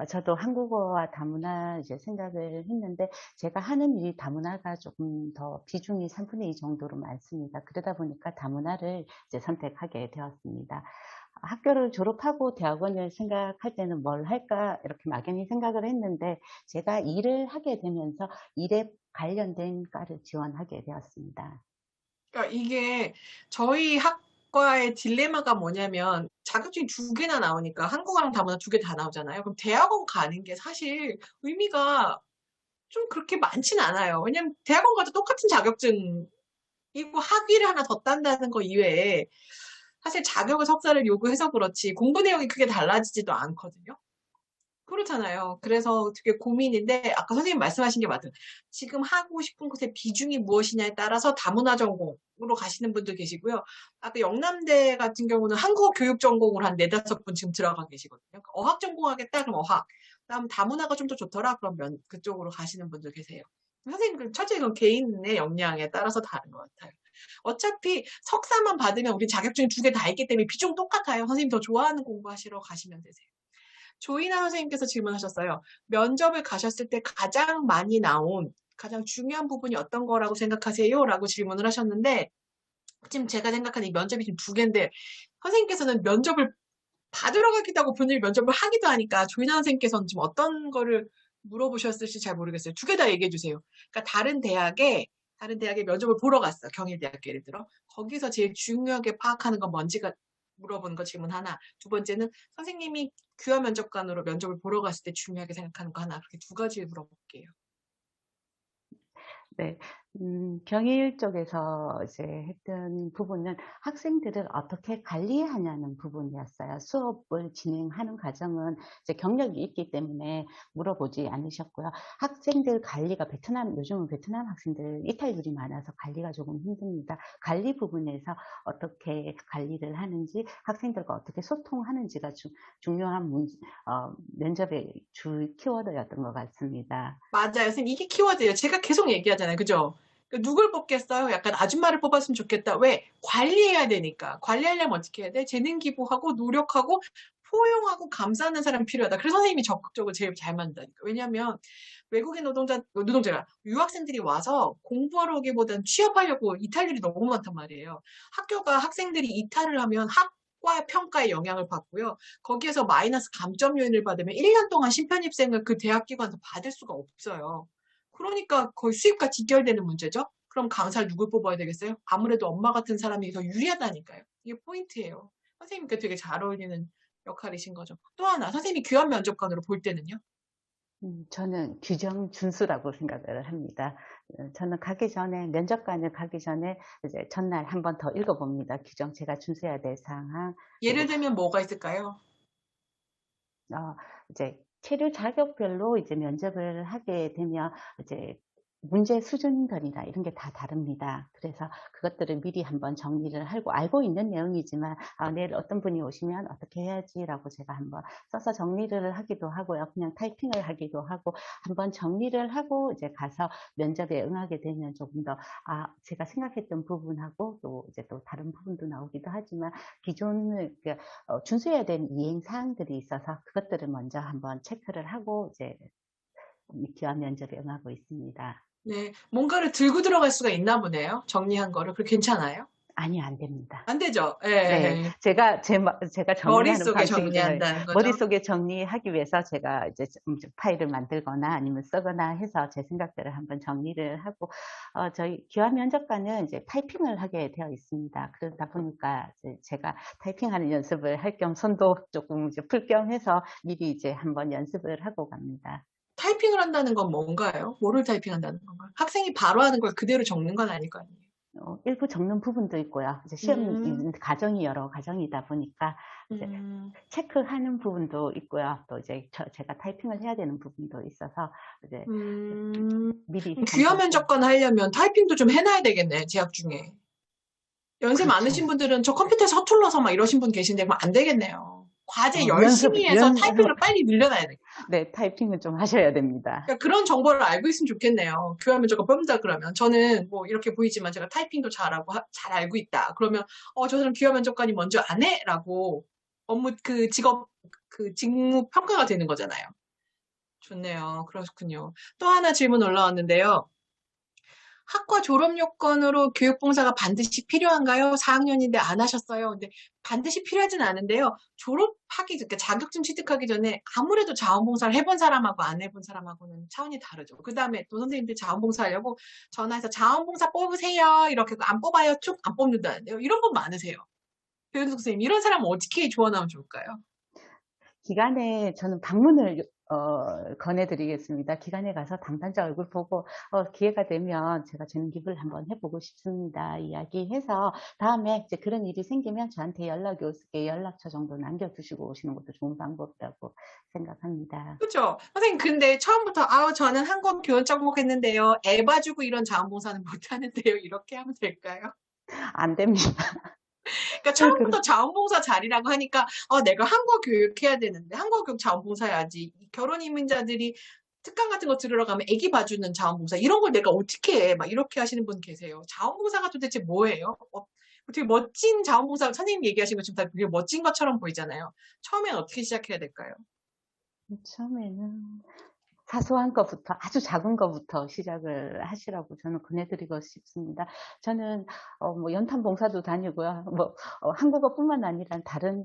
저도 한국어와 다문화 이제 생각을 했는데 제가 하는 일이 다문화가 조금 더 비중이 3분의 2 정도로 많습니다. 그러다 보니까 다문화를 이제 선택하게 되었습니다. 학교를 졸업하고 대학원을 생각할 때는 뭘 할까 이렇게 막연히 생각을 했는데 제가 일을 하게 되면서 일에 관련된 과를 지원하게 되었습니다. 그러니까 이게 저희 학과의 딜레마가 뭐냐면 자격증이 두 개나 나오니까 한국어랑 다문화 두 개 다 나오잖아요. 그럼 대학원 가는 게 사실 의미가 좀 그렇게 많진 않아요. 왜냐면 대학원 가도 똑같은 자격증이고 학위를 하나 더 딴다는 거 이외에 사실 자격을 석사를 요구해서 그렇지 공부 내용이 크게 달라지지도 않거든요. 그렇잖아요. 그래서 되게 고민인데 아까 선생님 말씀하신 게 맞아요. 지금 하고 싶은 곳의 비중이 무엇이냐에 따라서 다문화 전공으로 가시는 분도 계시고요. 아까 영남대 같은 경우는 한국어 교육 전공으로 한 네다섯 분 지금 들어가 계시거든요. 그러니까 어학 전공하겠다 그럼 어학. 그다음 다문화가 좀 더 좋더라 그러면 그쪽으로 가시는 분도 계세요. 선생님 그 첫째 이건 개인의 역량에 따라서 다른 것 같아요. 어차피 석사만 받으면 우리 자격증 두 개 다 있기 때문에 비중 똑같아요. 선생님 더 좋아하는 공부하시러 가시면 되세요. 조이나 선생님께서 질문하셨어요. 면접을 가셨을 때 가장 많이 나온 가장 중요한 부분이 어떤 거라고 생각하세요? 라고 질문을 하셨는데 지금 제가 생각하는 이 면접이 지금 두 개인데 선생님께서는 면접을 받으러 가기도 하고 본인이 면접을 하기도 하니까 조이나 선생님께서는 지금 어떤 거를 물어보셨을지 잘 모르겠어요. 두 개 다 얘기해 주세요. 그러니까 다른 대학에 면접을 보러 갔어. 경희대학교 예를 들어. 거기서 제일 중요하게 파악하는 건 뭔지가 물어보는 거 질문 하나. 두 번째는 선생님이 귀화 면접관으로 면접을 보러 갔을 때 중요하게 생각하는 거 하나. 그렇게 두 가지 물어볼게요. 네. 경일 쪽에서 이제 했던 부분은 학생들을 어떻게 관리하냐는 부분이었어요. 수업을 진행하는 과정은 이제 경력이 있기 때문에 물어보지 않으셨고요. 학생들 관리가 요즘은 베트남 학생들 이탈률이 많아서 관리가 조금 힘듭니다. 관리 부분에서 어떻게 관리를 하는지, 학생들과 어떻게 소통하는지가 중요한 면접의 주 키워드였던 것 같습니다. 맞아요. 선생님, 이게 키워드예요. 제가 계속 얘기하잖아요. 그죠? 누굴 뽑겠어요? 약간 아줌마를 뽑았으면 좋겠다. 왜? 관리해야 되니까. 관리하려면 어떻게 해야 돼? 재능 기부하고 노력하고 포용하고 감싸는 사람이 필요하다. 그래서 선생님이 적극적으로 제일 잘 만든다니까. 왜냐면 외국인 노동자가 유학생들이 와서 공부하러 오기보다는 취업하려고 이탈률이 너무 많단 말이에요. 학교가 학생들이 이탈을 하면 학과 평가에 영향을 받고요. 거기에서 마이너스 감점 요인을 받으면 1년 동안 신편입생을 그 대학 기관에서 받을 수가 없어요. 그러니까 거의 수입과 직결되는 문제죠. 그럼 강사를 누굴 뽑아야 되겠어요? 아무래도 엄마 같은 사람이 더 유리하다니까요. 이게 포인트예요. 선생님께 되게 잘 어울리는 역할이신 거죠. 또 하나, 선생님이 교환 면접관으로 볼 때는요? 저는 규정 준수라고 생각을 합니다. 저는 면접관을 가기 전에 이제 전날 한 번 더 읽어봅니다. 규정, 제가 준수해야 될 사항, 예를 그리고, 들면 뭐가 있을까요? 이제 체류 자격별로 이제 면접을 하게 되면 이제 문제 수준들이나 이런 게 다 다릅니다. 그래서 그것들을 미리 한번 정리를 하고 알고 있는 내용이지만 내일 어떤 분이 오시면 어떻게 해야지라고 제가 한번 써서 정리를 하기도 하고요. 그냥 타이핑을 하기도 하고 한번 정리를 하고 이제 가서 면접에 응하게 되면 조금 더 제가 생각했던 부분하고 또 이제 또 다른 부분도 나오기도 하지만 기존을 준수해야 되는 이행 사항들이 있어서 그것들을 먼저 한번 체크를 하고 이제 기화 면접에 응하고 있습니다. 네, 뭔가를 들고 들어갈 수가 있나 보네요. 정리한 거를. 그 괜찮아요? 아니, 안 됩니다. 안 되죠. 예, 네, 예. 제가 정리하는 머릿속에 방식이 정리한다는 거죠. 머릿속에 정리하기 위해서 제가 이제 파일을 만들거나 아니면 쓰거나 해서 제 생각들을 한번 정리를 하고, 저희 기화 면접관은 이제 타이핑을 하게 되어 있습니다. 그러다 보니까 이제 제가 타이핑하는 연습을 할 겸 손도 조금 이제 풀 겸 해서 미리 이제 한번 연습을 하고 갑니다. 타이핑을 한다는 건 뭔가요? 뭐를 타이핑한다는 건가요? 학생이 바로 하는 걸 그대로 적는 건 아닐 거 아니에요. 일부 적는 부분도 있고요. 이제 시험 음, 과정이 여러 과정이다 보니까 이제 음. 체크하는 부분도 있고요. 또 이제 제가 타이핑을 해야 되는 부분도 있어서 이제 미리 그럼 귀화 먼저 면접관 하려면 타이핑도 좀 해놔야 되겠네, 재학 중에. 연세 많으신 그렇죠. 분들은 저 컴퓨터에 서툴러서 막 이러신 분 계신데, 그럼 안 되겠네요. 과제 연습 열심히 해서 타이핑을 빨리 늘려놔야 돼. 네, 타이핑은 좀 하셔야 됩니다. 그러니까 그런 정보를 알고 있으면 좋겠네요. 귀화 면접관 뽑는다 그러면. 저는 뭐 이렇게 보이지만 제가 타이핑도 잘하고, 잘 알고 있다. 그러면, 저 사람 귀화 면접관이 먼저 안 해? 라고 업무 직무 평가가 되는 거잖아요. 좋네요. 그렇군요. 또 하나 질문 올라왔는데요. 학과 졸업 요건으로 교육봉사가 반드시 필요한가요? 4학년인데 안 하셨어요. 근데 반드시 필요하진 않은데요. 그러니까 자격증 취득하기 전에 아무래도 자원봉사를 해본 사람하고 안 해본 사람하고는 차원이 다르죠. 그 다음에 또 선생님들 자원봉사 하려고 전화해서 자원봉사 뽑으세요. 이렇게 안 뽑아요. 툭 안 뽑는다는데요. 이런 분 많으세요. 배은숙 선생님, 이런 사람 어떻게 조언하면 좋을까요? 기간에 저는 방문을 권해드리겠습니다. 기간에 가서 담당자 얼굴 보고 기회가 되면 제가 재능 기부를 한번 해보고 싶습니다. 이야기해서 다음에 이제 그런 일이 생기면 저한테 연락이 오게 연락처 정도 남겨두시고 오시는 것도 좋은 방법이라고 생각합니다. 그죠? 선생님, 근데 처음부터, 저는 한국 교원 전공했는데요. 애 봐주고 이런 자원봉사는 못하는데요. 이렇게 하면 될까요? 안 됩니다. 그러니까 처음부터 자원봉사 자리라고 하니까, 내가 한국 교육해야 되는데, 한국 교육 자원봉사 해야지. 결혼 이민자들이 특강 같은 거 들으러 가면 애기 봐주는 자원봉사, 이런 걸 내가 어떻게 해? 막 이렇게 하시는 분 계세요. 자원봉사가 도대체 뭐예요? 되게 멋진 자원봉사, 선생님 얘기하신 거 지금 다 되게 멋진 것처럼 보이잖아요. 처음엔 어떻게 시작해야 될까요? 처음에는 사소한 것부터 아주 작은 것부터 시작을 하시라고 저는 권해드리고 싶습니다. 저는 뭐 연탄 봉사도 다니고요. 뭐 한국어뿐만 아니라 다른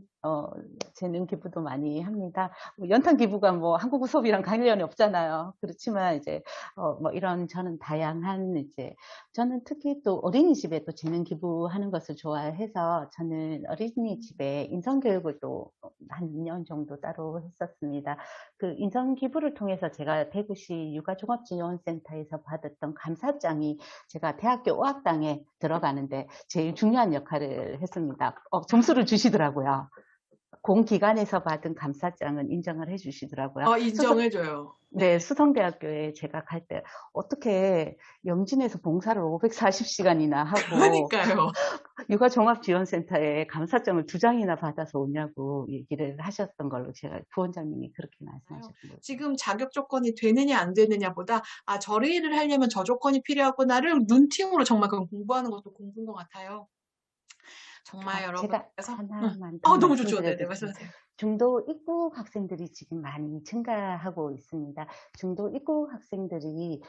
재능 기부도 많이 합니다. 뭐 연탄 기부가 뭐 한국어 수업이랑 관련이 없잖아요. 그렇지만 이제 뭐 이런 저는 다양한 이제 저는 특히 또 어린이집에 또 재능 기부하는 것을 좋아해서 저는 어린이집에 인성 교육을 또 한 2년 정도 따로 했었습니다. 그 인성 기부를 통해서 제가 대구시 육아종합지원센터에서 받았던 감사장이 제가 대학교 5학당에 들어가는데 제일 중요한 역할을 했습니다. 점수를 주시더라고요. 공기관에서 받은 감사장은 인정을 해주시더라고요. 인정해줘요. 네, 수성대학교에 제가 갈 때 어떻게 영진에서 봉사를 540시간이나 하고 그러니까요. 육아종합지원센터에 감사장을 2장이나 받아서 오냐고 얘기를 하셨던 걸로 제가 부원장님이 그렇게 말씀하셨던 거죠. 지금 자격 조건이 되느냐 안 되느냐보다 저 일을 하려면 저 조건이 필요하구나를 눈팅으로 정말 그럼 공부하는 것도 공부인 것 같아요. 정말 제가 여러분께서 하나만 더 너무 좋죠. 네, 말씀드리겠습니다. 말씀하세요. 중도 입국 학생들이 지금 많이 증가하고 있습니다. 중도 입국 학생들이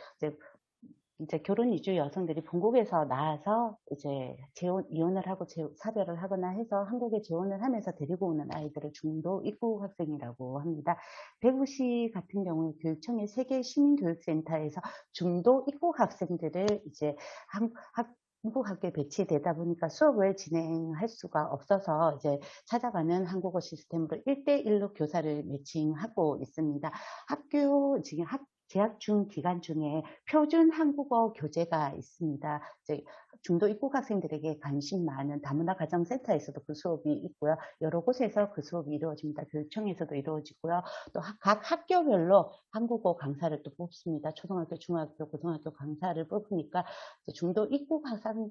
이제 결혼 이주 여성들이 본국에서 나와서 이제 이혼을 하고 사별을 하거나 해서 한국에 재혼을 하면서 데리고 오는 아이들을 중도 입국 학생이라고 합니다. 대구시 같은 경우에 교육청의 세계 시민교육센터에서 중도 입국 학생들을 이제 한국 학교에 배치되다 보니까 수업을 진행할 수가 없어서 이제 찾아가는 한국어 시스템으로 1대1로 교사를 매칭하고 있습니다. 지금 재학 중 기간 중에 표준 한국어 교재가 있습니다. 이제 중도 입국 학생들에게 관심 많은 다문화 가정센터에서도 그 수업이 있고요. 여러 곳에서 그 수업이 이루어집니다. 교육청에서도 이루어지고요. 또 각 학교별로 한국어 강사를 또 뽑습니다. 초등학교, 중학교, 고등학교 강사를 뽑으니까 중도 입국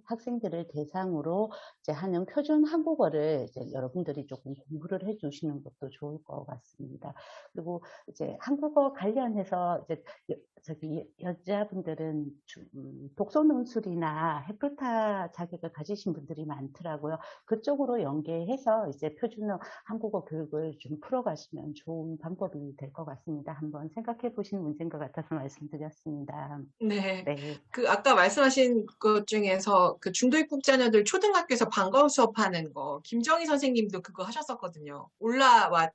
학생들을 대상으로 이제 하는 표준 한국어를 이제 여러분들이 조금 공부를 해주시는 것도 좋을 것 같습니다. 그리고 이제 한국어 관련해서 이제 여자분들은 독서 논술이나 해플 센터 자격을 가지신 분들이 많더라고요. 그쪽으로 연계해서 이제 표준어 한국어 교육을 좀 풀어가시면 좋은 방법이 될 것 같습니다. 한번 생각해 보시는 문제인 것 같아서 말씀드렸습니다. 네. 네. 그 아까 말씀하신 것 중에서 그 중도 입국 자녀들 초등학교에서 방과후 수업하는 거 김정희 선생님도 그거 하셨었거든요.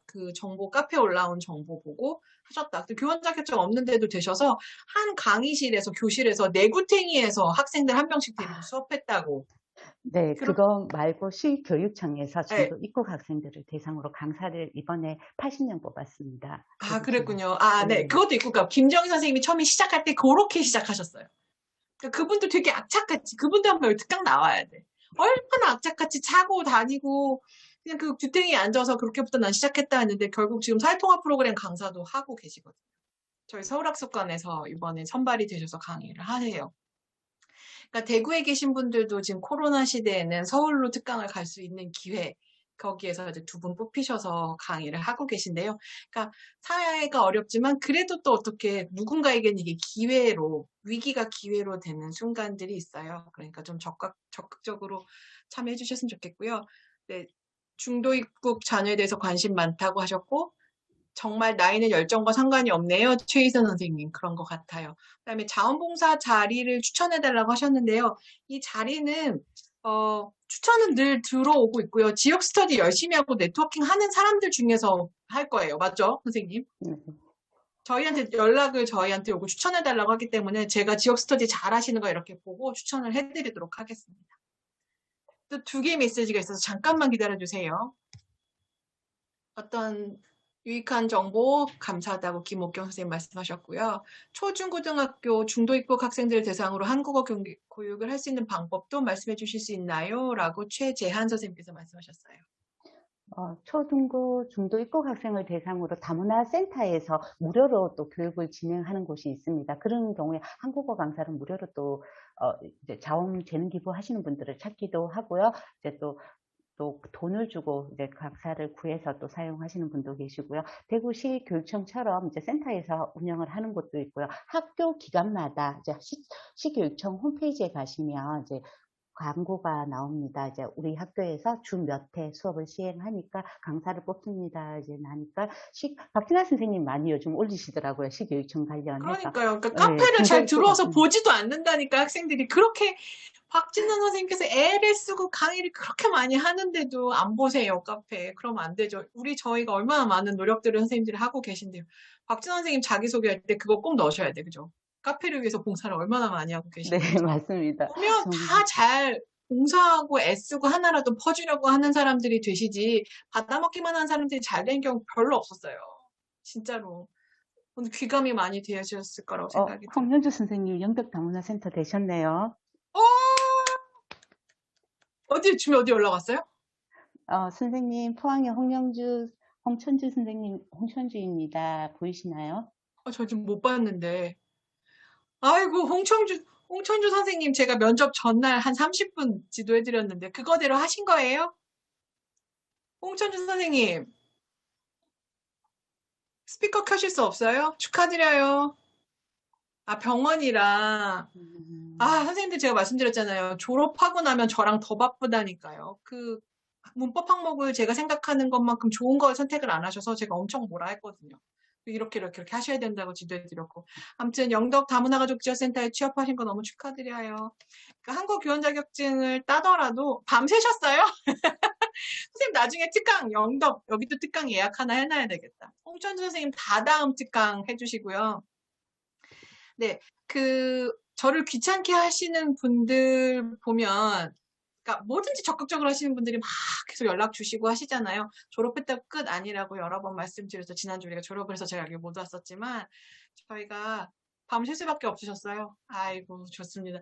그 정보 카페에 올라온 정보 보고 하셨다. 그 교원 자격증 없는데도 되셔서 한 강의실에서 교실에서 내구탱이에서 학생들 한 명씩 데리고 수업했다고. 네, 그렇 그거 말고 시교육청에서 예. 중도 입국 학생들을 대상으로 강사를 이번에 80명 뽑았습니다. 아, 대구청에서. 그랬군요. 아, 네. 네. 그것도 있고, 그러니까 김정희 선생님이 처음에 시작할 때 그렇게 시작하셨어요. 그러니까 그분도 되게 악착같이, 그분도 한번 여기 특강 나와야 돼. 얼마나 악착같이 차고 다니고, 그냥 그 규탱이에 앉아서 그렇게부터 난 시작했다 했는데, 결국 지금 사회통합 프로그램 강사도 하고 계시거든요. 저희 서울학습관에서 이번에 선발이 되셔서 강의를 하세요. 그러니까 대구에 계신 분들도 지금 코로나 시대에는 서울로 특강을 갈 수 있는 기회, 거기에서 이제 두 분 뽑히셔서 강의를 하고 계신데요. 그러니까 사회가 어렵지만 그래도 또 어떻게 누군가에겐 이게 기회로, 위기가 기회로 되는 순간들이 있어요. 그러니까 좀 적극적으로 참여해 주셨으면 좋겠고요. 네, 중도 입국 자녀에 대해서 관심 많다고 하셨고, 정말 나이는 열정과 상관이 없네요. 최희선 선생님. 그런 것 같아요. 그다음에 자원봉사 자리를 추천해달라고 하셨는데요. 이 자리는 추천은 늘 들어오고 있고요. 지역 스터디 열심히 하고 네트워킹 하는 사람들 중에서 할 거예요. 맞죠, 선생님? 저희한테 연락을 저희한테 오고 추천해달라고 하기 때문에 제가 지역 스터디 잘 하시는 거 이렇게 보고 추천을 해드리도록 하겠습니다. 또 두 개의 메시지가 있어서 잠깐만 기다려주세요. 어떤 유익한 정보 감사하다고 김옥경 선생님 말씀하셨고요. 초중고등학교 중도 입국 학생들 대상으로 한국어 교육을 할 수 있는 방법도 말씀해 주실 수 있나요? 라고 최재한 선생님께서 말씀하셨어요. 초중고 중도 입국 학생을 대상으로 다문화 센터에서 무료로 또 교육을 진행하는 곳이 있습니다. 그런 경우에 한국어 강사를 무료로 또 이제 자원 재능 기부하시는 분들을 찾기도 하고요. 이제 또 돈을 주고 이제 강사를 구해서 또 사용하시는 분도 계시고요. 대구시 교육청처럼 이제 센터에서 운영을 하는 곳도 있고요. 학교 기간마다 이제 시교육청 홈페이지에 가시면 이제 광고가 나옵니다. 이제 우리 학교에서 주 몇 회 수업을 시행하니까 강사를 뽑습니다. 이제 나니까 박진아 선생님 많이 요즘 올리시더라고요. 시교육청 관련해서. 그러니까요. 그러니까 네, 카페를 잘 중도 들어와서 입국 보지도 않는다니까 학생들이 그렇게 박진선 선생님께서 애를 쓰고 강의를 그렇게 많이 하는데도 안 보세요, 카페. 그러면 안 되죠. 저희가 얼마나 많은 노력들을 선생님들이 하고 계신데요. 박진선 선생님 자기소개할 때 그거 꼭 넣으셔야 돼, 그죠? 카페를 위해서 봉사를 얼마나 많이 하고 네, 계시는지. 맞습니다. 보면 다 잘 봉사하고 애쓰고 하나라도 퍼주려고 하는 사람들이 되시지 받아먹기만 한 사람들이 잘 된 경우 별로 없었어요. 진짜로. 오늘 귀감이 많이 되셨을 거라고 생각이 들어요. 홍현주 선생님 영덕 다문화센터 되셨네요. 지금 어디 올라갔어요? 선생님 포항의 홍천주 선생님, 홍천주입니다. 보이시나요? 저 지금 못 봤는데. 아이고, 홍천주 선생님 제가 면접 전날 한 30분 지도해드렸는데 그거대로 하신 거예요? 홍천주 선생님. 스피커 켜실 수 없어요? 축하드려요. 병원이라. 선생님들 제가 말씀드렸잖아요. 졸업하고 나면 저랑 더 바쁘다니까요. 그 문법 항목을 제가 생각하는 것만큼 좋은 걸 선택을 안 하셔서 제가 엄청 뭐라 했거든요. 이렇게 하셔야 된다고 지도해드렸고. 아무튼 영덕 다문화가족지원센터에 취업하신 거 너무 축하드려요. 그러니까 한국 교원 자격증을 따더라도 밤새셨어요? 선생님 나중에 특강 영덕 여기도 특강 예약 하나 해놔야 되겠다. 홍천주 선생님 다다음 특강 해주시고요. 네, 저를 귀찮게 하시는 분들 보면, 그러니까 뭐든지 적극적으로 하시는 분들이 막 계속 연락 주시고 하시잖아요. 졸업했다고 끝 아니라고 여러 번 말씀드려서 지난주 우리가 졸업을 해서 제가 여기 못 왔었지만, 저희가 밤샐 수밖에 없으셨어요. 아이고, 좋습니다.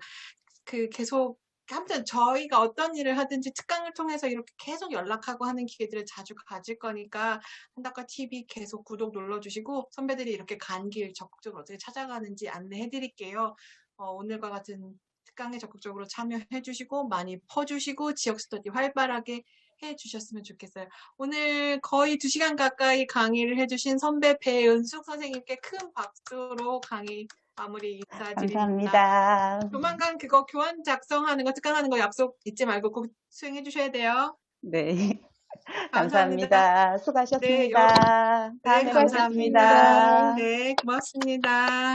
계속, 아무튼 저희가 어떤 일을 하든지 특강을 통해서 이렇게 계속 연락하고 하는 기회들을 자주 가질 거니까 한덕화 TV 계속 구독 눌러주시고 선배들이 이렇게 간 길 적극적으로 어떻게 찾아가는지 안내해 드릴게요. 오늘과 같은 특강에 적극적으로 참여해 주시고 많이 퍼주시고 지역 스터디 활발하게 해 주셨으면 좋겠어요. 오늘 거의 2시간 가까이 강의를 해주신 선배 배은숙 선생님께 큰 박수로 강의 마무리 인사드립니다. 감사합니다. 조만간 그거 교환 작성하는 거, 특강하는 거 약속 잊지 말고 꼭 수행해 주셔야 돼요. 네. 감사합니다. 감사합니다. 수고하셨습니다. 네, 다음에 감사합니다. 뵙겠습니다. 네, 고맙습니다.